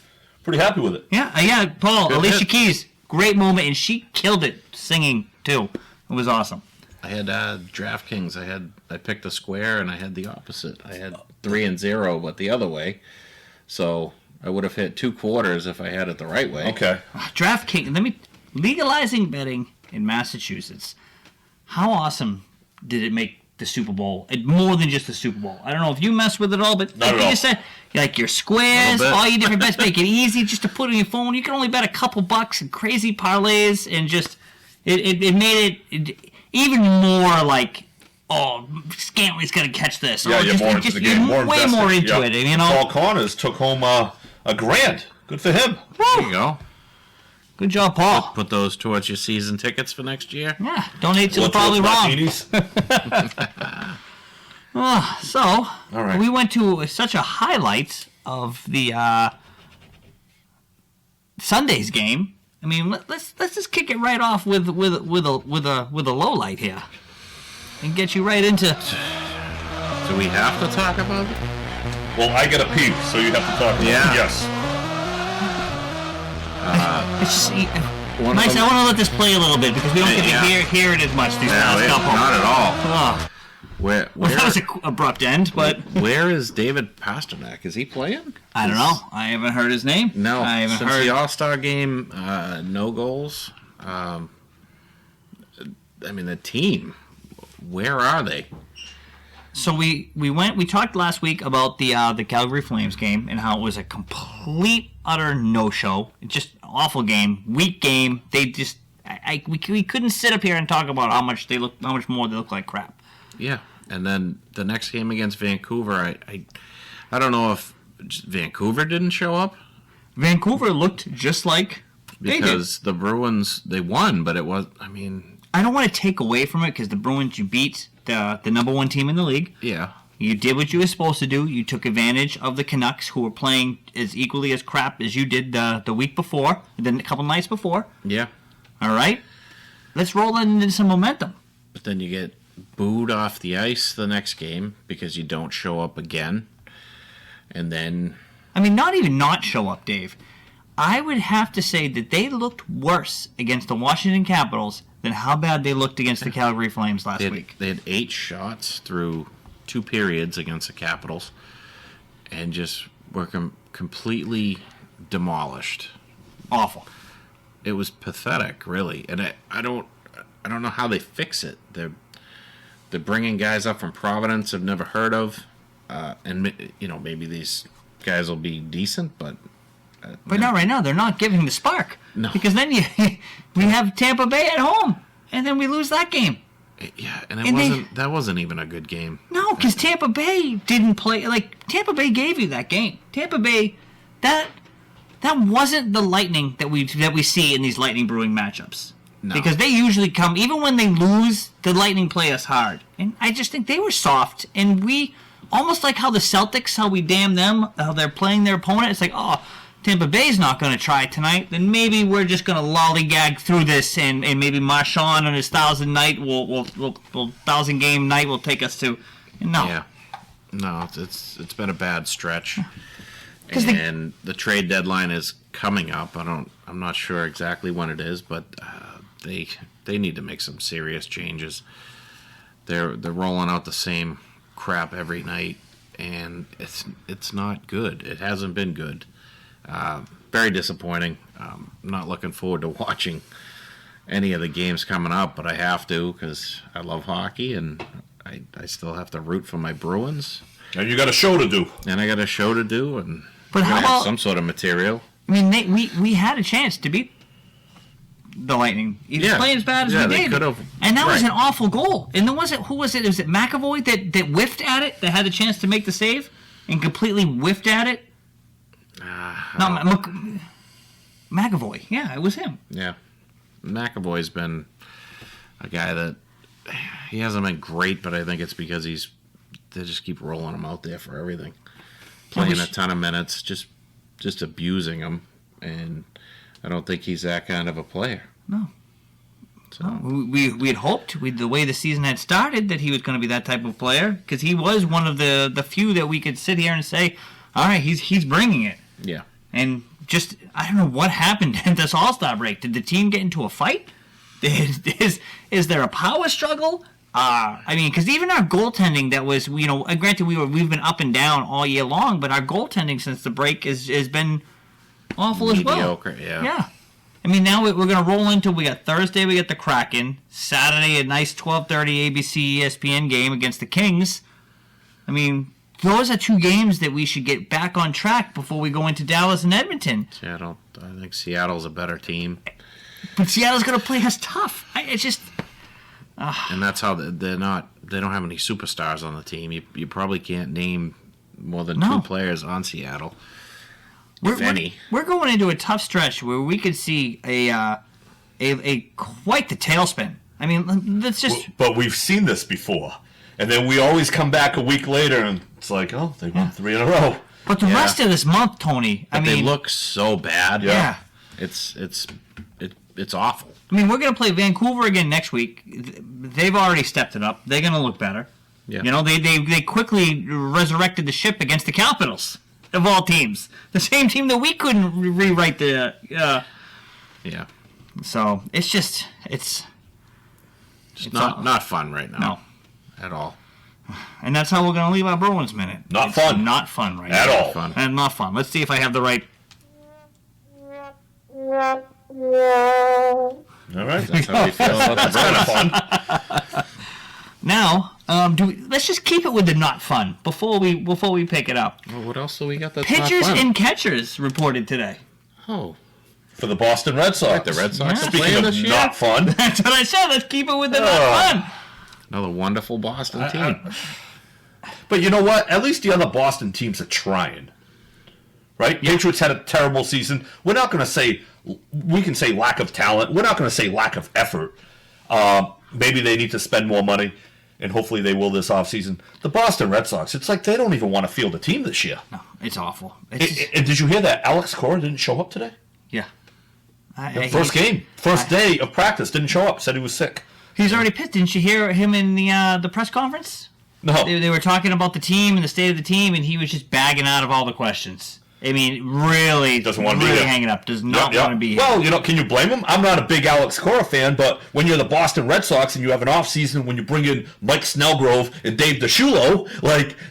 Pretty happy with it. Yeah, Paul, Good Alicia hit. Keys, great moment, and she killed it singing, too. It was awesome. I had DraftKings. I picked a square, and I had the opposite. I had 3 and 0, but the other way. So I would have hit 2 quarters if I had it the right way. Okay. DraftKings, legalizing betting in Massachusetts. How awesome did it make the Super Bowl? More than just the Super Bowl. I don't know if you mess with it all, but Not at all. you said, like your squares, all your different bets, make it easy just to put on your phone. You can only bet a couple bucks and crazy parlays, and just it made it even more like, oh, Scantley's going to catch this. Yeah, you're more into the game. You're way more into it, Paul Connors took home $1,000. Good for him. There you go. Good job, Paul. Put those towards your season tickets for next year. Yeah, donate to the Probably Wrong. So, all right. We went to such a highlight of the Sunday's game. I mean, let's just kick it right off with a low light here, and get you right into. Do we have to talk about it? Well, I get a pee, so you have to talk about it. Yes. I want to let this play a little bit because we don't get to hear it as much these last couple. Not at all. Oh. Where that was an abrupt end, but where is David Pasternak? Is he playing? I don't know. I haven't heard his name. No, I haven't since heard the All-Star game, no goals. I mean, the team. Where are they? So we talked last week about the Calgary Flames game and how it was a complete utter no-show. Just an awful game, weak game. They just we couldn't sit up here and talk about how much more they look like crap. Yeah, and then the next game against Vancouver, I don't know if Vancouver didn't show up. Vancouver looked just like because the Bruins, they won, but it was, I mean, I don't want to take away from it because the Bruins, you beat the number 1 team in the league. Yeah. You did what you were supposed to do. You took advantage of the Canucks, who were playing as equally as crap as you did the week before, then a couple nights before. Yeah. All right? Let's roll into some momentum. But then you get booed off the ice the next game because you don't show up again. And then... I mean, not even not show up, Dave. I would have to say that they looked worse against the Washington Capitals than how bad they looked against the Calgary Flames last week. They had 8 shots through 2 periods against the Capitals and just were completely demolished. Awful. It was pathetic, really. And I don't know how they fix it. They're bringing guys up from Providence I've never heard of, and maybe these guys will be decent, but not right now. They're not giving the spark. No, because then we have Tampa Bay at home, and then we lose that game. Yeah, and that wasn't even a good game. No, because Tampa Bay didn't play like Tampa Bay gave you that game. Tampa Bay, that wasn't the Lightning that we see in these Lightning Brewing matchups. No. Because they usually come, even when they lose, the Lightning play us hard. And I just think they were soft. And we, almost like how the Celtics, how we damn them, how they're playing their opponent. It's like, oh, Tampa Bay's not going to try tonight. Then maybe we're just going to lollygag through this. And maybe Marchand on his 1,000 game night will take us to. No. Yeah. No, it's been a bad stretch. And the trade deadline is coming up. I'm not sure exactly when it is, but they need to make some serious changes. They're rolling out the same crap every night, and it's not good. It hasn't been good. Very disappointing. I'm not looking forward to watching any of the games coming up, but I have to because I love hockey, and I still have to root for my Bruins. And you got a show to do. And I got a show to do, and but how about some sort of material? I mean, we had a chance to beat the Lightning. He was playing as bad as we did. And that was an awful goal. And then who was it? Was it McAvoy that whiffed at it, that had a chance to make the save and completely whiffed at it? McAvoy. Yeah, it was him. Yeah. McAvoy's been a guy that he hasn't been great, but I think it's because they just keep rolling him out there for everything. Playing a ton of minutes, just abusing him, and I don't think he's that kind of a player. No. So we had hoped, the way the season had started, that he was going to be that type of player, because he was one of the few that we could sit here and say, all right, he's bringing it. Yeah. And just, I don't know what happened at this All-Star break. Did the team get into a fight? Is there a power struggle? I mean, because even our goaltending, that was, granted we've been up and down all year long, but our goaltending since the break has been awful as well. Mediocre, yeah. Yeah. I mean, now we're going to roll into, we got Thursday, we got the Kraken. Saturday, a nice 12:30 ABC ESPN game against the Kings. I mean, those are two games that we should get back on track before we go into Dallas and Edmonton. I think Seattle's a better team. But Seattle's going to play us tough. It's just... And that's how they don't have any superstars on the team. You probably can't name more than two players on Seattle, if any. We're going into a tough stretch where we could see a quite the tailspin. I mean, that's just... But we've seen this before. And then we always come back a week later and it's like, oh, they won 3 in a row. But the rest of this month, Tony, they look so bad. Yeah. It's awful. I mean, we're going to play Vancouver again next week. They've already stepped it up. They're going to look better. Yeah. They quickly resurrected the ship against the Capitals, of all teams. The same team that we couldn't rewrite the... Yeah. So, it's not fun right now. No. At all. And that's how we're going to leave our Bruins minute. Not fun. Not fun right now. At all. Fun. And not fun. Let's see if I have the right... All right. That's how we feel about the That's kind of fun. Now, let's just keep it with the not fun before we pick it up. Well, what else do we got that's Pitchers not fun? and catchers reported today. Oh. For the Boston Red Sox. Like the Red Sox are Speaking playing of this year? not fun. That's what I said. Let's keep it with the not fun. Another wonderful Boston team. But you know what? At least the other Boston teams are trying. Right? Yeah. Patriots had a terrible season. We're not going to say... We can say lack of talent. We're not going to say lack of effort. Maybe they need to spend more money, and hopefully they will this offseason. The Boston Red Sox, it's like they don't even want to field a team this year. No, it's awful. And did you hear that Alex Cora didn't show up today? Yeah. First day of practice, didn't show up, said he was sick. He's already pissed. Didn't you hear him in the press conference? No. They were talking about the team and the state of the team, and he was just bagging out of all the questions. I mean, really doesn't want to be here. hanging up. Does not want to be here. Well, can you blame him? I'm not a big Alex Cora fan, but when you're the Boston Red Sox and you have an offseason when you bring in Mike Snellgrove and Dave DiSciullo,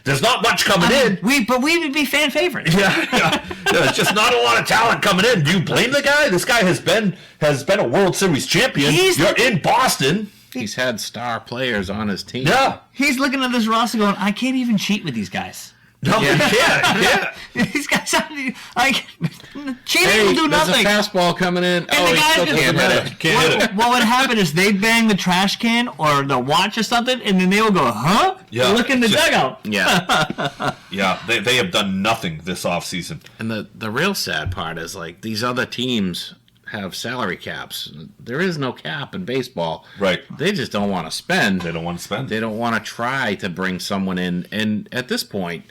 there's not much coming in. We would be fan favorites. Yeah, there's just not a lot of talent coming in. Do you blame the guy? This guy has been a World Series champion. You're in Boston. He's had star players on his team. Yeah. He's looking at this roster going, I can't even cheat with these guys. No, you can't. These guys, cheating will do nothing. There's a fastball coming in. And the guys can't hit it. What would happen is they'd bang the trash can or the watch or something, and then they will go, huh? Yeah. Look in the dugout. Yeah. Yeah, they have done nothing this offseason. And the real sad part is, these other teams have salary caps. There is no cap in baseball. Right. They just don't want to spend. They don't want to spend. They don't want to try to bring someone in. And at this point,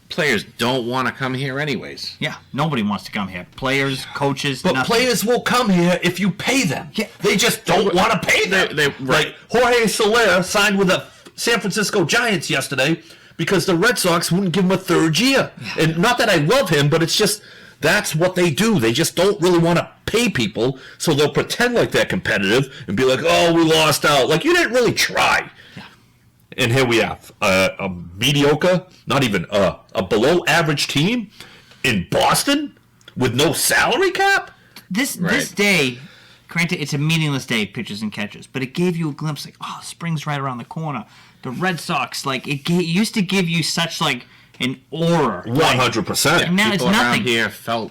players don't want to come here anyways. Yeah, nobody wants to come here. Players, coaches, But nothing. players will come here if you pay them. Yeah. They just don't want to pay them. Like Jorge Soler signed with the San Francisco Giants yesterday because the Red Sox wouldn't give him a third year. Yeah. And not that I love him, but it's just that's what they do. They just don't really want to pay people, so they'll pretend like they're competitive and be like, oh, we lost out. Like, you didn't really try. Yeah. And here we have a mediocre, not even a below-average team in Boston with no salary cap? This day, granted, it's a meaningless day, pitchers and catchers, but it gave you a glimpse, like, oh, spring's right around the corner. The Red Sox, like, it used to give you such, like, an aura. 100%. And now People it's nothing. around here felt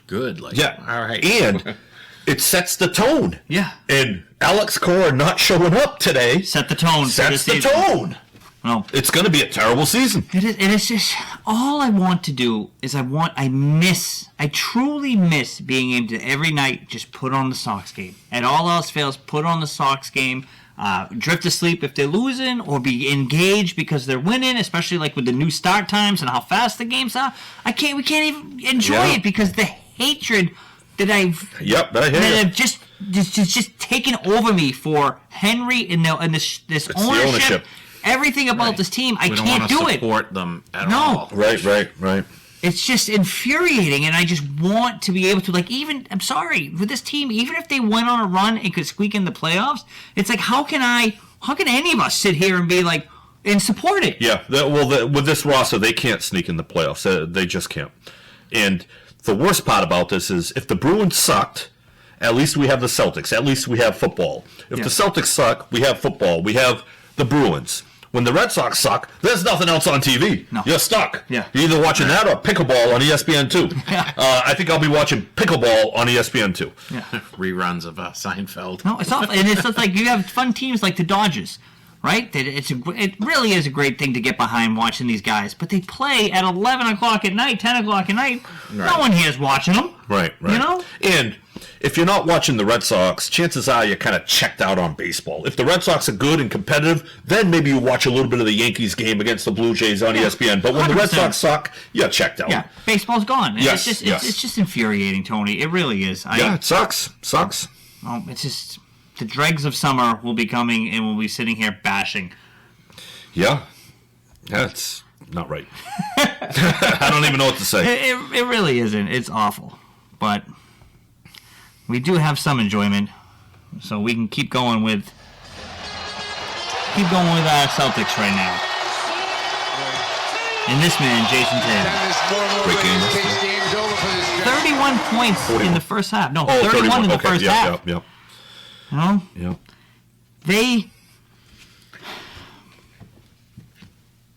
good. Like, yeah. All right. And it sets the tone. Yeah. And Alex Cora not showing up today Set the tone. sets the tone. No. It's going to be a terrible season. It is, and it's just, all I want to do is I truly miss being able to every night just put on the Sox game. And all else fails, put on the Sox game, drift to sleep if they're losing, or be engaged because they're winning, especially like with the new start times and how fast the games are. We can't even enjoy it because the hatred that I've just taken over me for Henry and this ownership. Everything about this team, I can't do it. We don't want to support them at all. Right. It's just infuriating, and I just want to be able to, like, I'm sorry, with this team, even if they went on a run and could squeak in the playoffs, it's like, how can any of us sit here and be like, and support it? Yeah, with this roster, they can't sneak in the playoffs. They just can't. And the worst part about this is, if the Bruins sucked, at least we have the Celtics. At least we have football. If the Celtics suck, we have football. We have the Bruins. When the Red Sox suck, there's nothing else on TV. No. You're stuck. Yeah. You're either watching that or pickleball on ESPN2. Yeah. I think I'll be watching pickleball on ESPN2. Yeah. Reruns of Seinfeld. No, it's awful. And it's just like, you have fun teams like the Dodgers, right? It really is a great thing to get behind watching these guys. But they play at 11 o'clock at night, 10 o'clock at night. Right. No one here's watching them. Right. You know? And if you're not watching the Red Sox, chances are you're kind of checked out on baseball. If the Red Sox are good and competitive, then maybe you watch a little bit of the Yankees game against the Blue Jays on ESPN. But when 100%. The Red Sox suck, you're checked out. Yeah, baseball's gone. And yes, it's just infuriating, Tony. It really is. It sucks. Well, it's just the dregs of summer will be coming, and we'll be sitting here bashing. Yeah, it's not right. I don't even know what to say. It really isn't. It's awful, but we do have some enjoyment, so we can keep going with our Celtics right now. And this man, Jason Tatum. Great game. 31 points 41. In the first half. No, 31 in the first half. Yep. You know? Yep.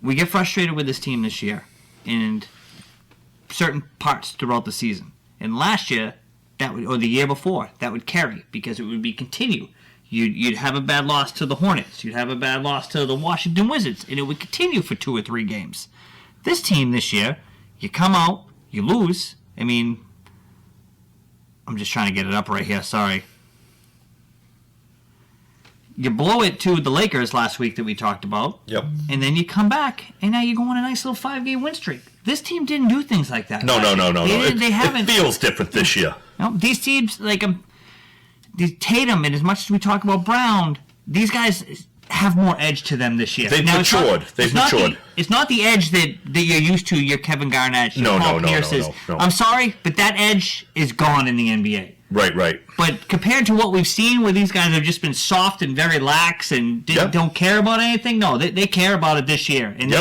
We get frustrated with this team this year in certain parts throughout the season. And last year, or the year before, that would carry because it would be continue. You'd have a bad loss to the Hornets. You'd have a bad loss to the Washington Wizards. And it would continue for 2 or 3 games. This team this year, you come out, you lose. I mean, I'm just trying to get it up right here. Sorry. You blow it to the Lakers last week that we talked about. Yep. And then you come back, and now you go on a nice little 5-game win streak. This team didn't do things like that. No. They haven't. It feels different this year. No, these teams, like these Tatum, and as much as we talk about Brown, these guys have more edge to them this year. They've matured. It's not the edge that you're used to, your Kevin Garnett, your Paul Pierce's. No. I'm sorry, but that edge is gone in the NBA. Right. But compared to what we've seen, where these guys have just been soft and very lax and don't care about anything, no, they care about it this year. And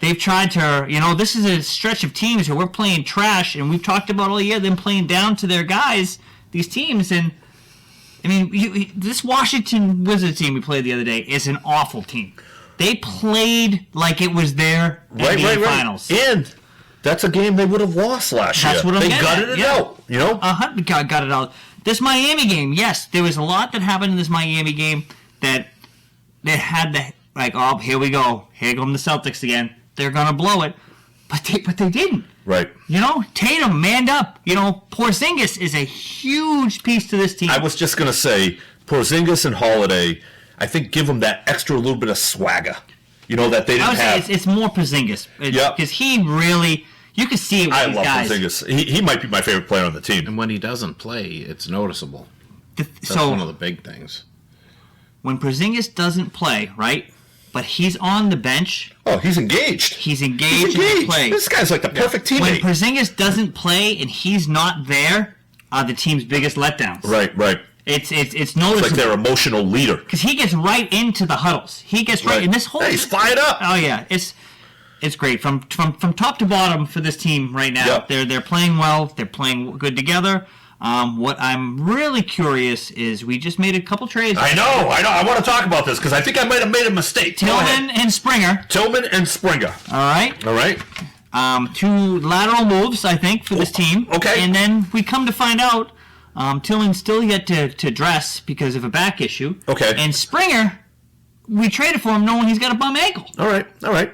they've tried to, this is a stretch of teams where we're playing trash, and we've talked about all year them playing down to their guys, these teams. And, I mean, this Washington Wizards team we played the other day is an awful team. They played like it was their NBA Finals. And that's a game they would have lost last year. That's what I'm They getting gutted at. it out, you know? Got it out. This Miami game, yes, there was a lot that happened in this Miami game that had the, like, oh, here we go. Here come the Celtics again. They're going to blow it. but they didn't. Right. You know, Tatum manned up. You know, Porzingis is a huge piece to this team. I was just going to say, Porzingis and Holiday, I think give them that extra little bit of swagger. You know, that they didn't have. I would say it's more Porzingis. Because he really, you can see it with these guys. I love Porzingis. He might be my favorite player on the team. And when he doesn't play, it's noticeable. That's so, one of the big things. When Porzingis doesn't play, right? But he's on the bench. Oh, he's engaged. He's engaged in the play. This guy's like the perfect teammate. When Porzingis doesn't play and he's not there, are the team's biggest letdowns. Right. It's noticeable. It's like their emotional leader. Because he gets right into the huddles. He gets right in this whole. Hey, he's fired up. Oh yeah, it's great from top to bottom for this team right now. Yep. They're playing well. They're playing good together. What I'm really curious is we just made a couple trades. I know. I want to talk about this because I think I might have made a mistake. Tillman and Springer. All right. 2 lateral moves, I think, for this team. Okay. And then we come to find out Tillman's still yet to dress because of a back issue. Okay. And Springer, we traded for him knowing he's got a bum ankle. All right.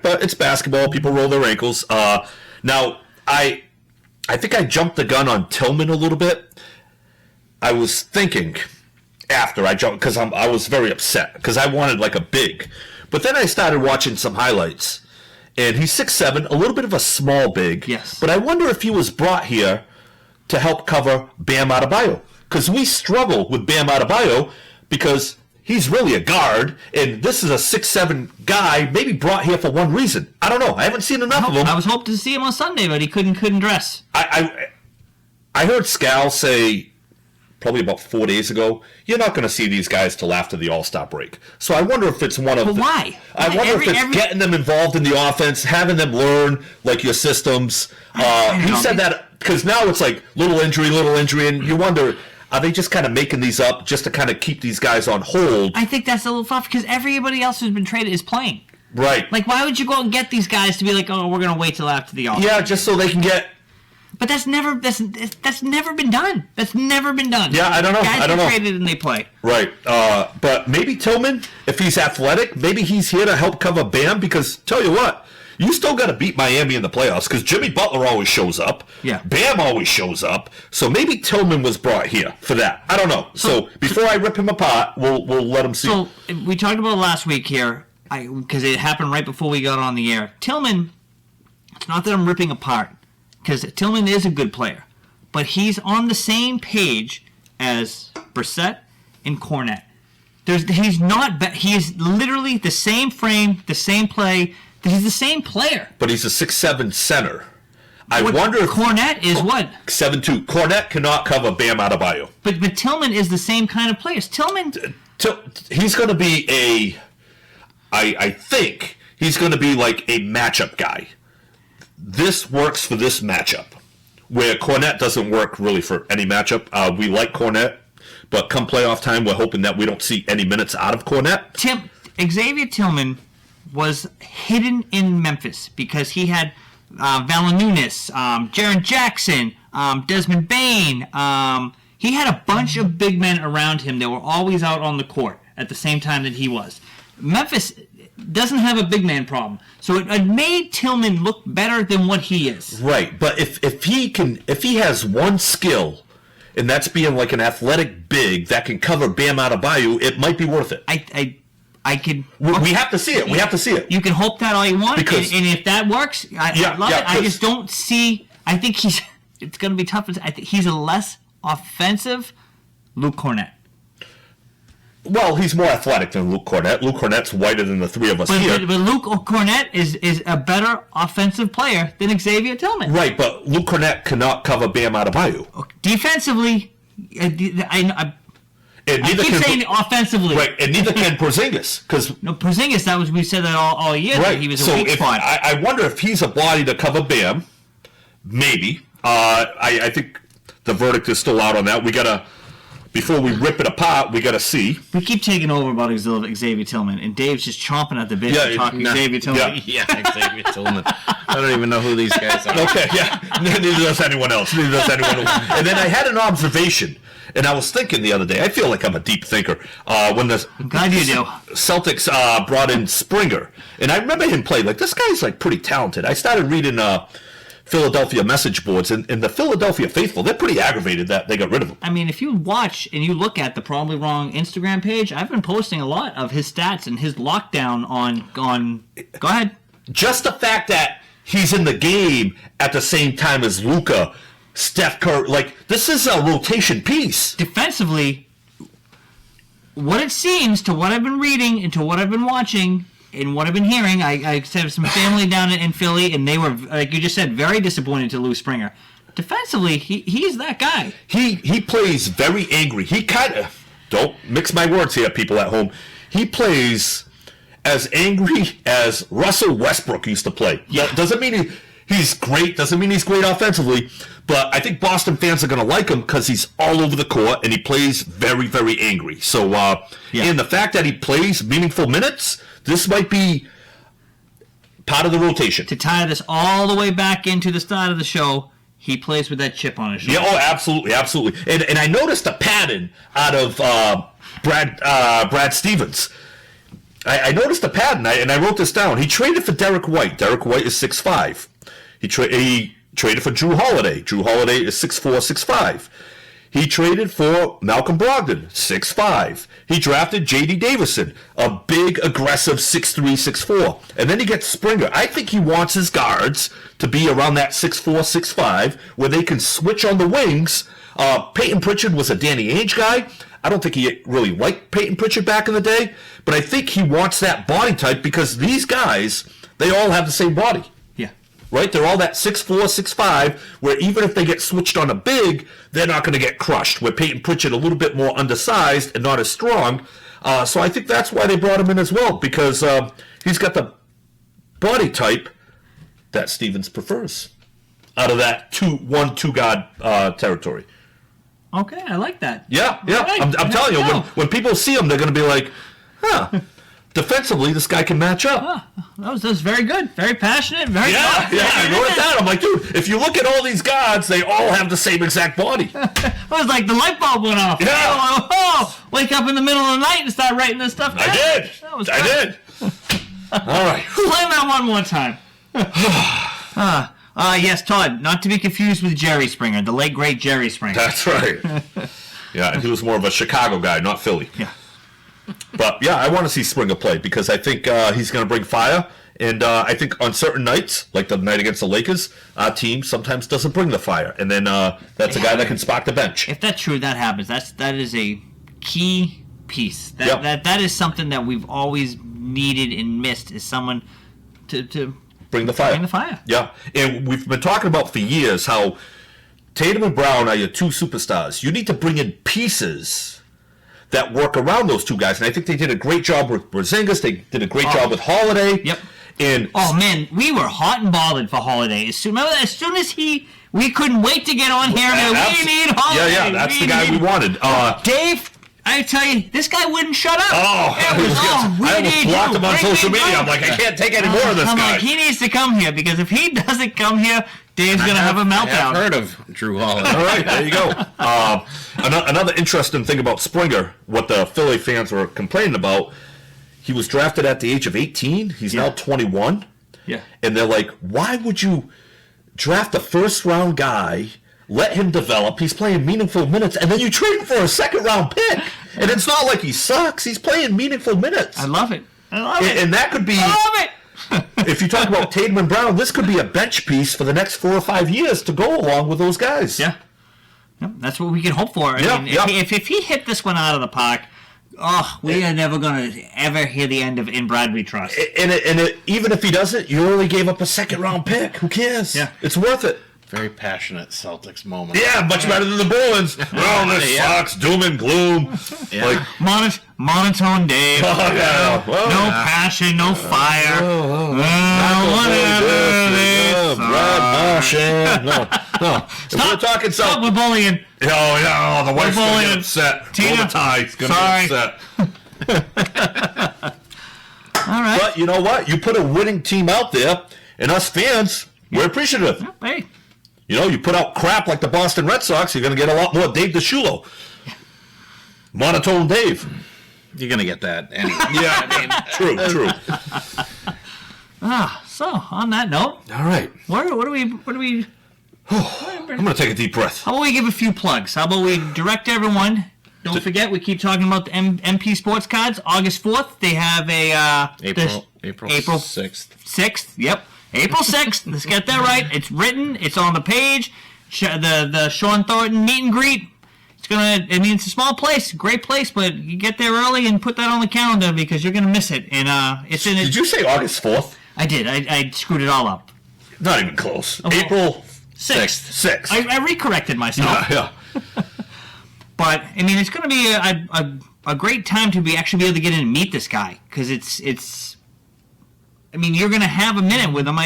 But it's basketball. People roll their ankles. Now, I think I jumped the gun on Tillman a little bit. I was thinking after I jumped because I was very upset because I wanted like a big. But then I started watching some highlights, and he's 6'7", a little bit of a small big. Yes. But I wonder if he was brought here to help cover Bam Adebayo because we struggle with Bam Adebayo because he's really a guard, and this is a 6'7" guy, maybe brought here for one reason. I don't know. I haven't seen enough of him. I was hoping to see him on Sunday, but he couldn't dress. I heard Scal say probably about 4 days ago, you're not going to see these guys till after the All-Star break. So I wonder if it's one of But why? I wonder if it's getting them involved in the offense, having them learn like your systems. He said that because now it's like little injury, and you wonder, are they just kind of making these up just to kind of keep these guys on hold? I think that's a little tough because everybody else who's been traded is playing. Right. Like, why would you go and get these guys to be like, oh, we're going to wait till after the All-Star? Yeah, just so they can get... But that's never been done. That's never been done. Yeah, I don't know. Guys get traded and they play. Right. But maybe Tillman, if he's athletic, maybe he's here to help cover Bam because, tell you what, you still got to beat Miami in the playoffs because Jimmy Butler always shows up. Yeah. Bam always shows up. So maybe Tillman was brought here for that. I don't know. So before I rip him apart, we'll let him see. So we talked about it last week here because it happened right before we got on the air. Tillman, it's not that I'm ripping apart because Tillman is a good player, but he's on the same page as Brissett and Cornette. He's not. He is literally the same frame, the same play. He's the same player. But he's a 6'7" center. I wonder if Cornette is what? 7'2". Cornette cannot cover Bam Adebayo. But Tillman is the same kind of player. Tillman. He's going to be I think he's going to be like a matchup guy. This works for this matchup, where Cornette doesn't work really for any matchup. We like Cornette, but come playoff time, we're hoping that we don't see any minutes out of Cornette. Xavier Tillman was hidden in Memphis because he had Valanciunas, Jaren Jackson, Desmond Bane. He had a bunch of big men around him that were always out on the court at the same time that he was. Memphis doesn't have a big man problem, so it made Tillman look better than what he is. Right, but if he has one skill, and that's being like an athletic big that can cover Bam Adebayo, it might be worth it. I could. We have to see it. We have to see it. You can hope that all you want, and if that works, I love it. I just don't see. I think it's going to be tough. I think he's a less offensive Luke Cornette. Well, he's more athletic than Luke Cornette. Luke Cornette's whiter than the three of us here. But Luke Cornette is a better offensive player than Xavier Tillman. Right, but Luke Cornette cannot cover Bam Adebayo. Defensively, I keep saying offensively. Right, and neither can Porzingis. Porzingis, we said that all year. Right, he was a weak spot. I wonder if he's a body to cover Bam. Maybe. I think the verdict is still out on that. We got to before we rip it apart, we got to see. We keep taking over about Xavier Tillman, and Dave's just chomping at the bit to talk Xavier Tillman. Yeah, Xavier Tillman. I don't even know who these guys are. Okay, yeah. Neither does anyone else. And then I had an observation, and I was thinking the other day, I feel like I'm a deep thinker, when the I'm glad you do. Celtics brought in Springer, and I remember him play. Like, this guy's, like, pretty talented. I started reading Philadelphia message boards, and the Philadelphia faithful, they're pretty aggravated that they got rid of him. I mean, if you watch and you look at the Probably Wrong Instagram page, I've been posting a lot of his stats and his lockdown on go ahead. Just the fact that he's in the game at the same time as Luka, Steph Curry, like, this is a rotation piece. Defensively, what it seems, to what I've been reading and to what I've been watching and what I've been hearing, I have some family down in Philly, and they were, like you just said, very disappointed to lose Springer. Defensively, he's that guy. He plays very angry. He kind of, don't mix my words here, people at home. He plays as angry as Russell Westbrook used to play. Yeah. That doesn't mean he's great, doesn't mean he's great offensively, but I think Boston fans are going to like him because he's all over the court and he plays very, very angry. So, and the fact that he plays meaningful minutes, this might be part of the rotation. To tie this all the way back into the start of the show, he plays with that chip on his shoulder. Yeah, oh, absolutely, absolutely. And I noticed a pattern out of Brad Stevens. I noticed a pattern, and I wrote this down. He traded for Derek White. Derek White is 6'5". He traded for Drew Holiday. Drew Holiday is 6'4", 6'5". He traded for Malcolm Brogdon, 6'5". He drafted J.D. Davison, a big, aggressive 6'3", 6'4". And then he gets Springer. I think he wants his guards to be around that 6'4", 6'5", where they can switch on the wings. Peyton Pritchard was a Danny Ainge guy. I don't think he really liked Peyton Pritchard back in the day, but I think he wants that body type because these guys, they all have the same body. Yeah. Right? They're all that 6'4", 6'5", where even if they get switched on a big, they're not going to get crushed. Where Peyton Pritchard a little bit more undersized and not as strong. So I think that's why they brought him in as well, because he's got the body type that Stevens prefers out of that 1-2 guard territory. Okay, I like that. Yeah. Right. I'm telling you, when people see him, they're going to be like, huh, defensively, this guy can match up. That was very good. Very passionate. Very Yeah, I wrote it down. I'm like, dude, if you look at all these guards, they all have the same exact body. It was like the light bulb went off. Yeah. Wake up in the middle of the night and start writing this stuff down. I did. I did. All right. Play that one more time. Yes, Todd, not to be confused with Jerry Springer, the late, great Jerry Springer. That's right. Yeah, and he was more of a Chicago guy, not Philly. Yeah. But, yeah, I want to see Springer play because I think he's going to bring fire. And I think on certain nights, like the night against the Lakers, our team sometimes doesn't bring the fire. And then that's a guy that can spark the bench. If that's true, that happens. That is a key piece. That is something that we've always needed and missed, is someone to bring the fire. Bring the fire. Yeah. And we've been talking about for years how Tatum and Brown are your two superstars. You need to bring in pieces that work around those two guys. And I think they did a great job with Porzingis. They did a great job with Holiday. Yep. And man, we were hot and bothered for Holiday. As soon as we couldn't wait to get on here. We need Holiday. Yeah, that's the guy we wanted. Dave, I tell you, this guy wouldn't shut up. I almost blocked him on social media. I'm like, I can't take any more of this guy. Like, he needs to come here, because if he doesn't come here, Dave's going to have a meltdown. I've heard of Drew Holiday. All right, there you go. Another interesting thing about Springer, what the Philly fans were complaining about, he was drafted at the age of 18. He's now 21. Yeah. And they're like, why would you draft a first-round guy, let him develop, he's playing meaningful minutes, and then you trade him for a second-round pick? And it's not like he sucks. He's playing meaningful minutes. I love it. And that could be... I love it. If you talk about Tatum and Brown, this could be a bench piece for the next 4 or 5 years to go along with those guys. Yeah. Yep, that's what we can hope for. If he hit this one out of the park, we are never going to ever hear the end of In Brad We Trust. And even if he doesn't, you only gave up a second-round pick. Who cares? Yeah. It's worth it. Very passionate Celtics moment. Yeah, much better than the Bruins. This sucks. Doom and gloom. Yeah. Like, monotone Dave. No passion, no fire. Whatever. Shane. No. If we're talking Stop with bullying. Oh, the wife's going to get upset. Tina. All the tie's going to get upset. All right. But you know what? You put a winning team out there, and us fans, we're appreciative. Hey. You know, you put out crap like the Boston Red Sox, you're going to get a lot more Dave DiSciullo. Monotone Dave. You're going to get that anyway. Yeah, true. So on that note, All right. what do we? I'm going to take a deep breath. How about we give a few plugs? How about we direct everyone? Don't forget, we keep talking about the MP Sports Cards. August 4th, they have a April 6th. 6th. Yep, April 6th. Let's get that right. It's written. It's on the page. The Shawn Thornton meet and greet. It's a small place, great place, but you get there early and put that on the calendar because you're gonna miss it. And it's in. Did you say August 4th? I did. I screwed it all up. Not even close. Oh, April 6th. 6th. I recorrected myself. Yeah. But I mean, it's going to be a great time to actually be able to get in and meet this guy because it's. I mean, you're going to have a minute with him.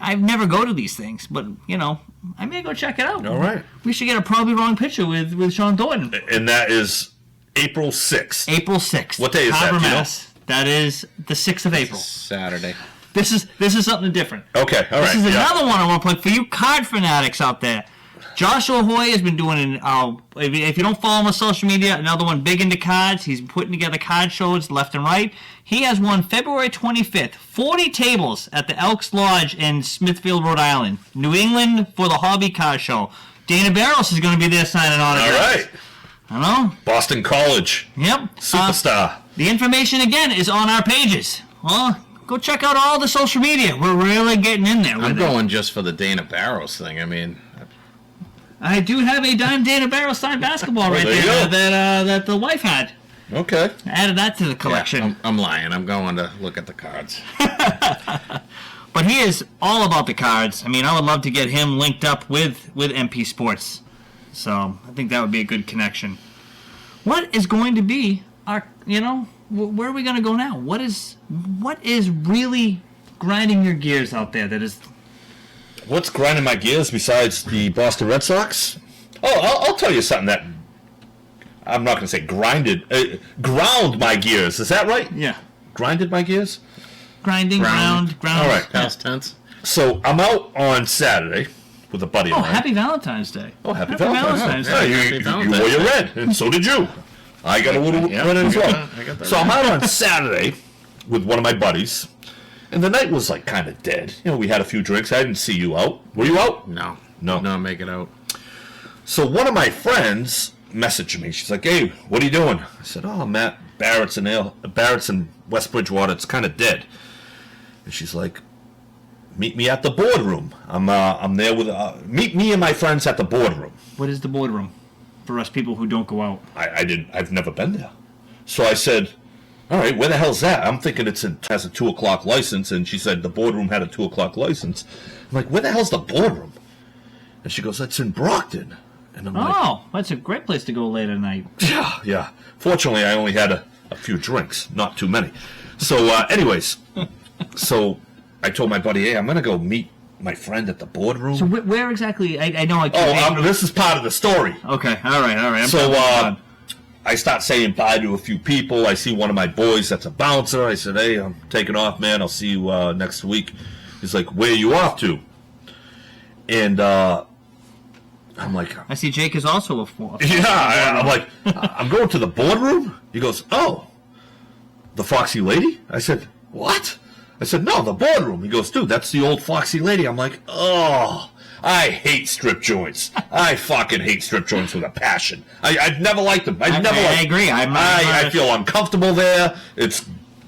I never go to these things, but I may go check it out. All right. We should get a probably wrong picture with Shawn Thornton. And that is April 6th. April 6th. What day is that? Mass. That is the 6th of April. Saturday. This is something different. Okay, all right. This is another one I want to plug for you card fanatics out there. Joshua Hoy has been doing, if you don't follow him on social media, another one big into cards. He's putting together card shows left and right. He has won February 25th, 40 tables at the Elks Lodge in Smithfield, Rhode Island, New England for the Hobby Card Show. Dana Barros is going to be there signing autographs. All right. I know. Boston College. Yep. Superstar. The information, again, is on our pages. Well, go check out all the social media. We're really getting in there with I'm going just for the Dana Barros thing. I mean... I do have a Dana Barros signed basketball right there there that the wife had. Okay. I added that to the collection. Yeah, I'm lying. I'm going to look at the cards. But he is all about the cards. I mean, I would love to get him linked up with MP Sports. So I think that would be a good connection. What is going to be our, where are we going to go now? What is really grinding your gears out there that is... What's grinding my gears besides the Boston Red Sox? Oh, I'll tell you something that I'm not going to say ground my gears. Is that right? Yeah. Grinded my gears? Ground. All right. Past tense. So I'm out on Saturday with a buddy of mine. Happy Valentine's Day. Oh, happy Valentine's Day. Yeah, You Valentine's wore your Day. red, and so did you. I got a little red as well. I got that So I'm out on Saturday with one of my buddies, and the night was like kind of dead. We had a few drinks. I didn't see you out. Were you out? No. No. No, make it out. So one of my friends messaged me. She's like, "Hey, what are you doing?" I said, "Oh, Matt, Barrett's in West Bridgewater. It's kind of dead." And she's like, "Meet me at the boardroom. I'm there with meet me and my friends at the boardroom." What is the boardroom for us people who don't go out? I've never been there. So I said, "All right, where the hell's that?" I'm thinking has a 2:00 license, and she said the boardroom had a 2:00 license. I'm like, "Where the hell's the boardroom?" And she goes, "It's in Brockton." And I'm like, that's a great place to go late at night. Yeah. Fortunately, I only had a few drinks, not too many. So, anyways, so I told my buddy, "Hey, I'm gonna go meet my friend at the boardroom." So where exactly? I know I can't. This is part of the story. Okay, all right. So, I start saying bye to a few people. I see one of my boys that's a bouncer. I said, "Hey, I'm taking off, man. I'll see you next week." He's like, "Where are you off to?" And I'm like, I see Jake is also a four. yeah. I'm like, "I'm going to the boardroom." He goes, "Oh, the Foxy Lady?" I said, "What?" I said, "No, the boardroom." He goes, "Dude, that's the old Foxy Lady." I'm like, "Oh, I hate strip joints. I fucking hate strip joints with a passion. I've never liked them. I agree. I feel uncomfortable there.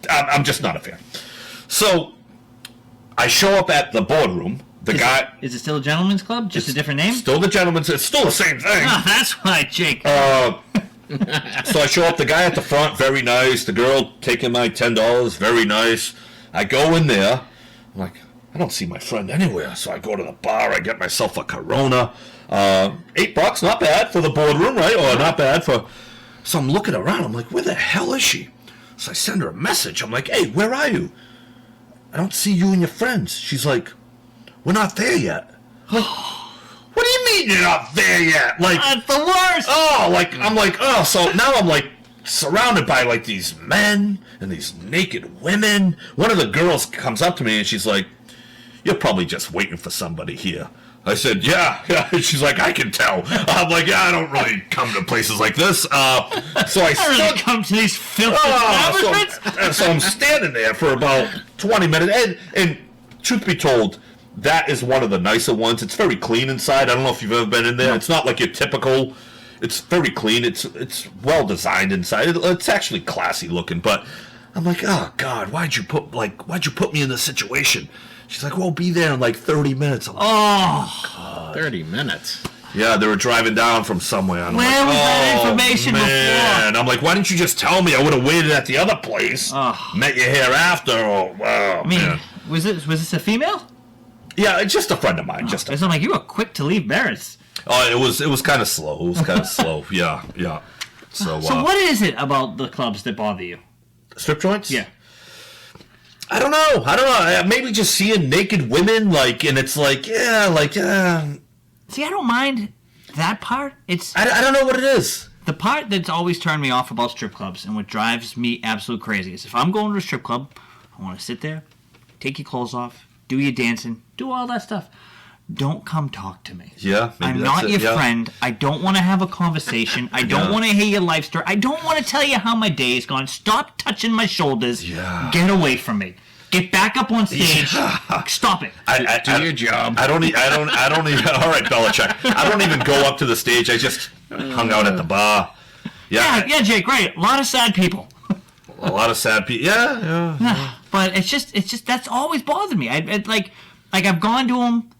I'm just not a fan." So I show up at the boardroom. Is it still a gentleman's club? Just a different name? Still the gentleman's. It's still the same thing. That's why, Jake. So I show up. The guy at the front, very nice. The girl taking my $10, very nice. I go in there. I'm like, I don't see my friend anywhere. So I go to the bar. I get myself a Corona. $8, not bad for the boardroom, right? Or not bad for... So I'm looking around. I'm like, where the hell is she? So I send her a message. I'm like, "Hey, where are you? I don't see you and your friends." She's like, we're not there yet. Like, what do you mean you're not there yet? Like, that's the worst. So now I'm like surrounded by like these men and these naked women. One of the girls comes up to me and she's like, "You're probably just waiting for somebody here." I said, yeah. She's like, "I can tell." I'm like, "Yeah, I don't really come to places like this." So I really come to these filthy establishments. So I'm standing there for about 20 minutes. And truth be told, that is one of the nicer ones. It's very clean inside. I don't know if you've ever been in there. No. It's not like your typical. It's very clean. It's well designed inside. It's actually classy looking. But I'm like, "Oh God, why'd you put me in this situation?" She's like, "Well, be there in like 30 minutes." I'm like, God. 30 minutes? Yeah, they were driving down from somewhere. And Where was that information before? I'm like, "Why didn't you just tell me? I would have waited at the other place. Met you here after." Was this a female? Yeah, it's just a friend of mine. I'm like, you were quick to leave Barrett's. Oh, it was kind of slow. It was kind of slow. Yeah. So what is it about the clubs that bother you? Strip joints? Yeah. I don't know. Maybe just seeing naked women, and it's like, See, I don't mind that part. I don't know what it is. The part that's always turned me off about strip clubs and what drives me absolute crazy is if I'm going to a strip club, I want to sit there, take your clothes off, do your dancing, do all that stuff. Don't come talk to me. Yeah, maybe I'm not your friend. I don't want to have a conversation. I don't want to hear your life story. I don't want to tell you how my day is gone. Stop touching my shoulders. Yeah. Get away from me. Get back up on stage. Yeah. Stop it. Do your job. I don't even. All right, Belichick. I don't even go up to the stage. I just hung out at the bar. Yeah, Jake. Right. A lot of sad people. A lot of sad people. Yeah. But it's just that's always bothered me. I've gone to them.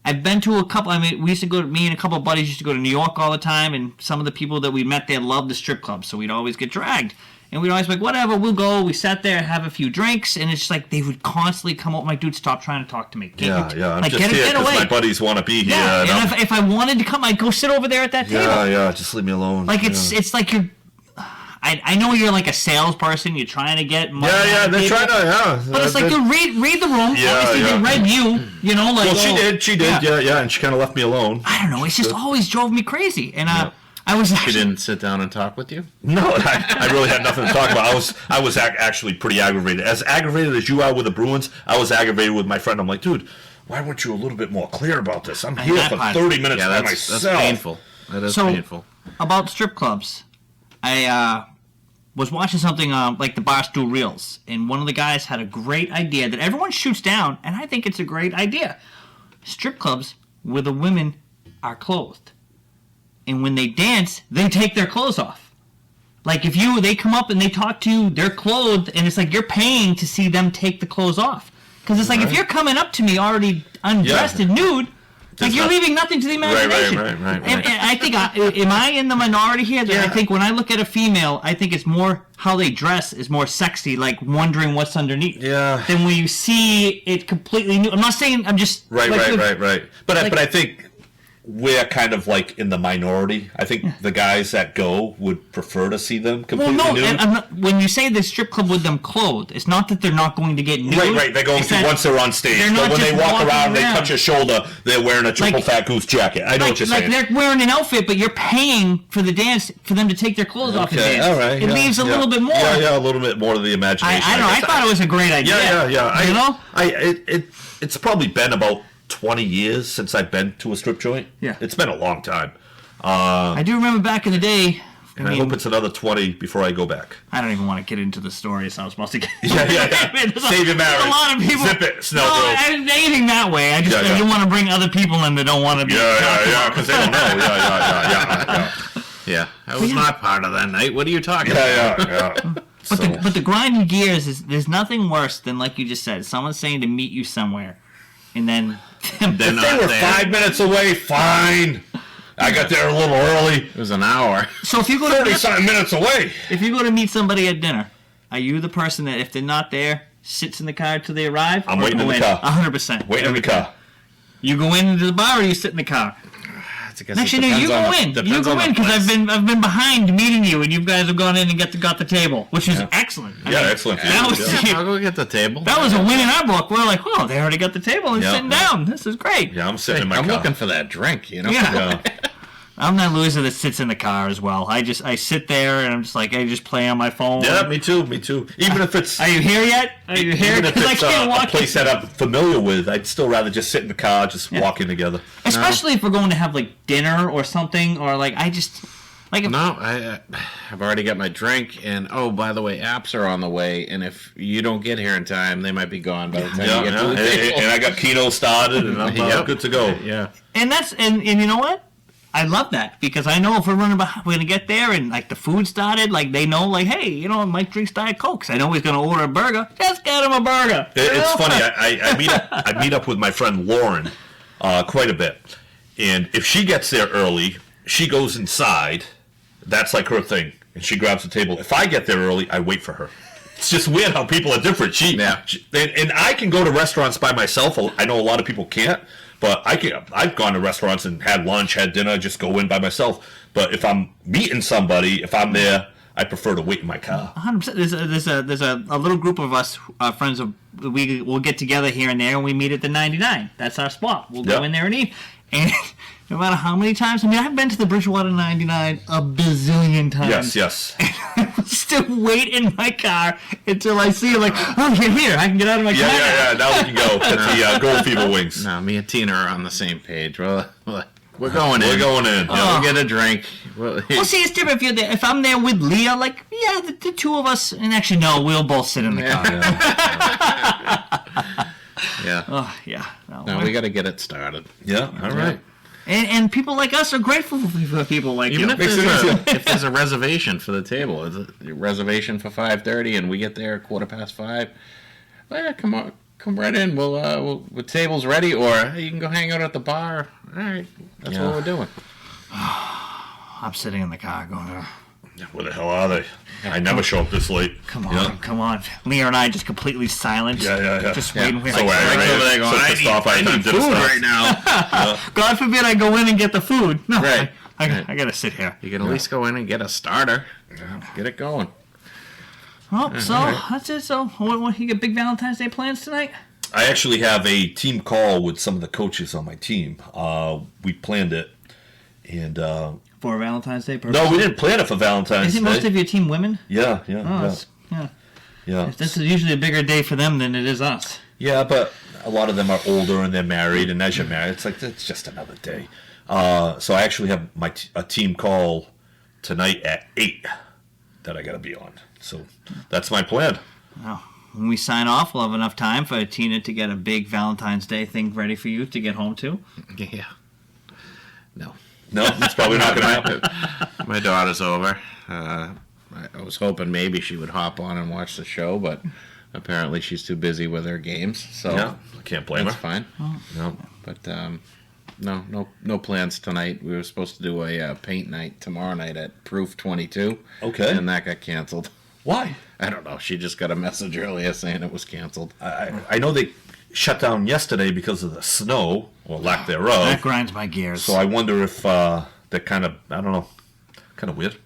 I've been to a couple. We used to go. Me and a couple of buddies used to go to New York all the time, and some of the people that we met there loved the strip club, so we'd always get dragged. And we'd always be like, whatever, we'll go. We sat there, have a few drinks, and it's just like they would constantly come up. I'm like, dude, stop trying to talk to me. I'm just here because my buddies want to be here. Yeah, and if I wanted to come, I'd go sit over there at that table. Yeah, just leave me alone. It's like you're. I know you're like a salesperson. You're trying to get money. They're trying to. But it's like you read the room. Yeah, obviously, they read you. You know, like. Well, she did. Yeah, and she kind of left me alone. I don't know. It's just always drove me crazy, and I was. She didn't sit down and talk with you? No, I really had nothing to talk about. I was actually pretty aggravated. As aggravated as you are with the Bruins, I was aggravated with my friend. I'm like, dude, why weren't you a little bit more clear about this? I'm here for 30 minutes by myself. That's painful. That is painful. About strip clubs, I was watching something like the Barstool Reels, and one of the guys had a great idea that everyone shoots down, and I think it's a great idea. Strip clubs where the women are clothed. And when they dance, they take their clothes off. Like if they come up and they talk to you, they're clothed, and it's like you're paying to see them take the clothes off. Because it's like if you're coming up to me already undressed and nude, like you're leaving nothing to the imagination. Right. And I think, am I in the minority here? That I think when I look at a female, I think it's more how they dress is more sexy, like wondering what's underneath. Yeah. Than when you see it completely new. I'm not saying I'm just right. But I think we're kind of like in the minority. I think the guys that go would prefer to see them completely nude. When you say the strip club with them clothed, it's not that they're not going to get nude. Right. They're going to once they're on stage. But when they walk around, they touch your shoulder, they're wearing a triple fat goose jacket. I know what you're saying. Like they're wearing an outfit, but you're paying for the dance for them to take their clothes off and dance. All right. It leaves a little bit more. Yeah, a little bit more to the imagination. I don't know. I thought it was a great idea. Yeah. It's probably been about 20 years since I've been to a strip joint. Yeah. It's been a long time. I do remember back in the day. I hope it's another 20 before I go back. I don't even want to get into the story, so I was supposed to get Save your marriage. A lot of people. Zip it, Snowbird. Anything that way. I just you want to bring other people in that don't want to be. Yeah, because they don't know. Yeah. I was not part of that night. What are you talking about? Yeah. But the grinding gears is there's nothing worse than, like you just said, someone saying to meet you somewhere, and then if they were 5 minutes away, fine. I got there a little early. It was an hour. So if you go 30-something minutes away. If you go to meet somebody at dinner, are you the person that if they're not there, sits in the car till they arrive? I'm waiting in the car. 100%. Waiting in the car. You go into the bar or you sit in the car? Actually, no, you go in. You go in because I've been behind meeting you, and you guys have gone in and got the table, which is excellent. I mean, excellent. I'll go get the table. That was a win in our book. We're like, oh, they already got the table and sitting down. This is great. Yeah, I'm sitting in my car. I'm looking for that drink, you know? Yeah. I'm that loser that sits in the car as well. I sit there and I'm just like, I just play on my phone. Yeah, me too. Even if it's... Are you here yet? Even if it's a place that I'm familiar with, I'd still rather just sit in the car, just walk in together. Especially if we're going to have, like, dinner or something, or, like, I just... Like if, No, I've already got my drink, and, oh, by the way, apps are on the way, and if you don't get here in time, they might be gone by the time you get to the table. And I got keto started, and I'm good to go. Yeah. And that's... And you know what? I love that because I know if we're running behind, we're gonna get there and like the food started, like they know, like, hey, you know, Mike drinks Diet Coke. So I know he's gonna order a burger. Just get him a burger. It's funny. I meet up with my friend Lauren quite a bit, and if she gets there early, she goes inside. That's like her thing, and she grabs the table. If I get there early, I wait for her. It's just weird how people are different. And I can go to restaurants by myself. I know a lot of people can't. But I've gone to restaurants and had lunch, had dinner, just go in by myself. But if I'm meeting somebody, if I'm there, I prefer to wait in my car. 100%. There's a little group of us, friends of we'll get together here and there, and we meet at the 99. That's our spot. We'll go in there and eat. And no matter how many times, I mean, I've been to the Bridgewater 99 a bazillion times. Yes. And I still wait in my car until I see, like, oh, you're here. I can get out of my car. Yeah. Now we can go. That's the Gold Fever Wings. No, me and Tina are on the same page. We're going in. We're going in. We'll get a drink. Well, see, it's different if I'm there with Leah, like, yeah, the two of us, and actually, no, we'll both sit in the car. Yeah. Oh, yeah. No, we got to get it started. Yeah, all right. And people like us are grateful for people like Even you. if there's a reservation for the table, it's a reservation for 5:30, and we get there at 5:15. Well, come right in. The table's ready, or you can go hang out at the bar. All right, that's what we're doing. I'm sitting in the car going, Where the hell are they? I never show up this late. come on. Leah and I just completely silent. Yeah. Just waiting. So I need food right now. God forbid I go in and get the food. No, Right. I gotta sit here. You can at least go in and get a starter. Get it going. Oh, so that's it. So, what you got big Valentine's Day plans tonight? I actually have a team call with some of the coaches on my team. We planned it, and For Valentine's Day purpose? no, we didn't plan it for Valentine's Day. Isn't most of your team women? Yeah. Yeah. This is usually a bigger day for them than it is us. Yeah, but a lot of them are older and they're married, and as you're married, it's just another day. So I actually have a team call tonight at 8 that I got to be on. So that's my plan. Well, when we sign off, we'll have enough time for Tina to get a big Valentine's Day thing ready for you to get home to. Yeah. No, it's probably not going to happen. My daughter's over. I was hoping maybe she would hop on and watch the show, but apparently she's too busy with her games. So Yeah, I can't blame that's her. fine. No. But no plans tonight. We were supposed to do a paint night tomorrow night at Proof 22. Okay. And that got canceled. Why? I don't know. She just got a message earlier saying it was canceled. I know they shut down yesterday because of the snow, or lack thereof. That grinds my gears. So I wonder if they're kind of, I don't know, kind of weird.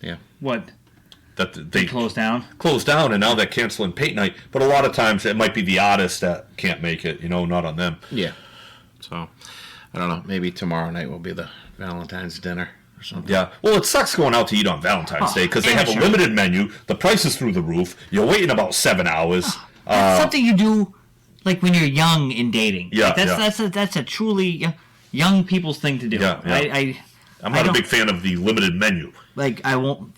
Yeah. What? That they Closed down? Closed down, and now they're canceling paint night. But a lot of times it might be the artist that can't make it, not on them. Yeah. So, I don't know. Maybe tomorrow night will be the Valentine's dinner or something. Yeah. Well, it sucks going out to eat on Valentine's Day because they have a limited menu. The price is through the roof. You're waiting about 7 hours. That's something you do, like when you're young in dating. Yeah, That's a truly young people's thing to do. Yeah. I'm not a big fan of the limited menu. Like, I won't...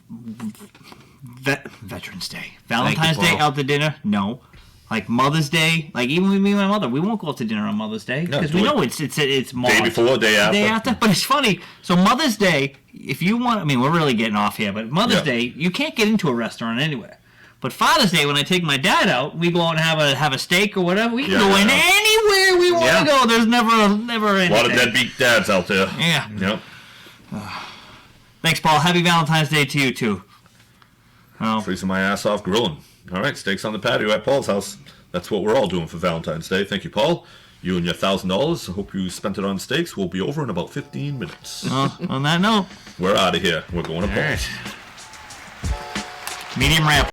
Veterans Day. Valentine's Day out to dinner? No. Like Mother's Day, like even with me and my mother, we won't go out to dinner on Mother's Day because we know it's March. Day before, day after. Day after. But it's funny. So Mother's Day, if you want, I mean, we're really getting off here, but Mother's Day, you can't get into a restaurant anywhere. But Father's Day, when I take my dad out, we go out and have a steak or whatever. We can go in anywhere we want to go. There's never anything. A lot of deadbeat dads out there. Yeah. Yep. Thanks, Paul. Happy Valentine's Day to you too. Freezing my ass off grilling. All right, steaks on the patio at Paul's house. That's what we're all doing for Valentine's Day. Thank you, Paul. You and your $1,000. I hope you spent it on steaks. We'll be over in about 15 minutes. On that note, we're out of here. We're going to Paul. Medium rare.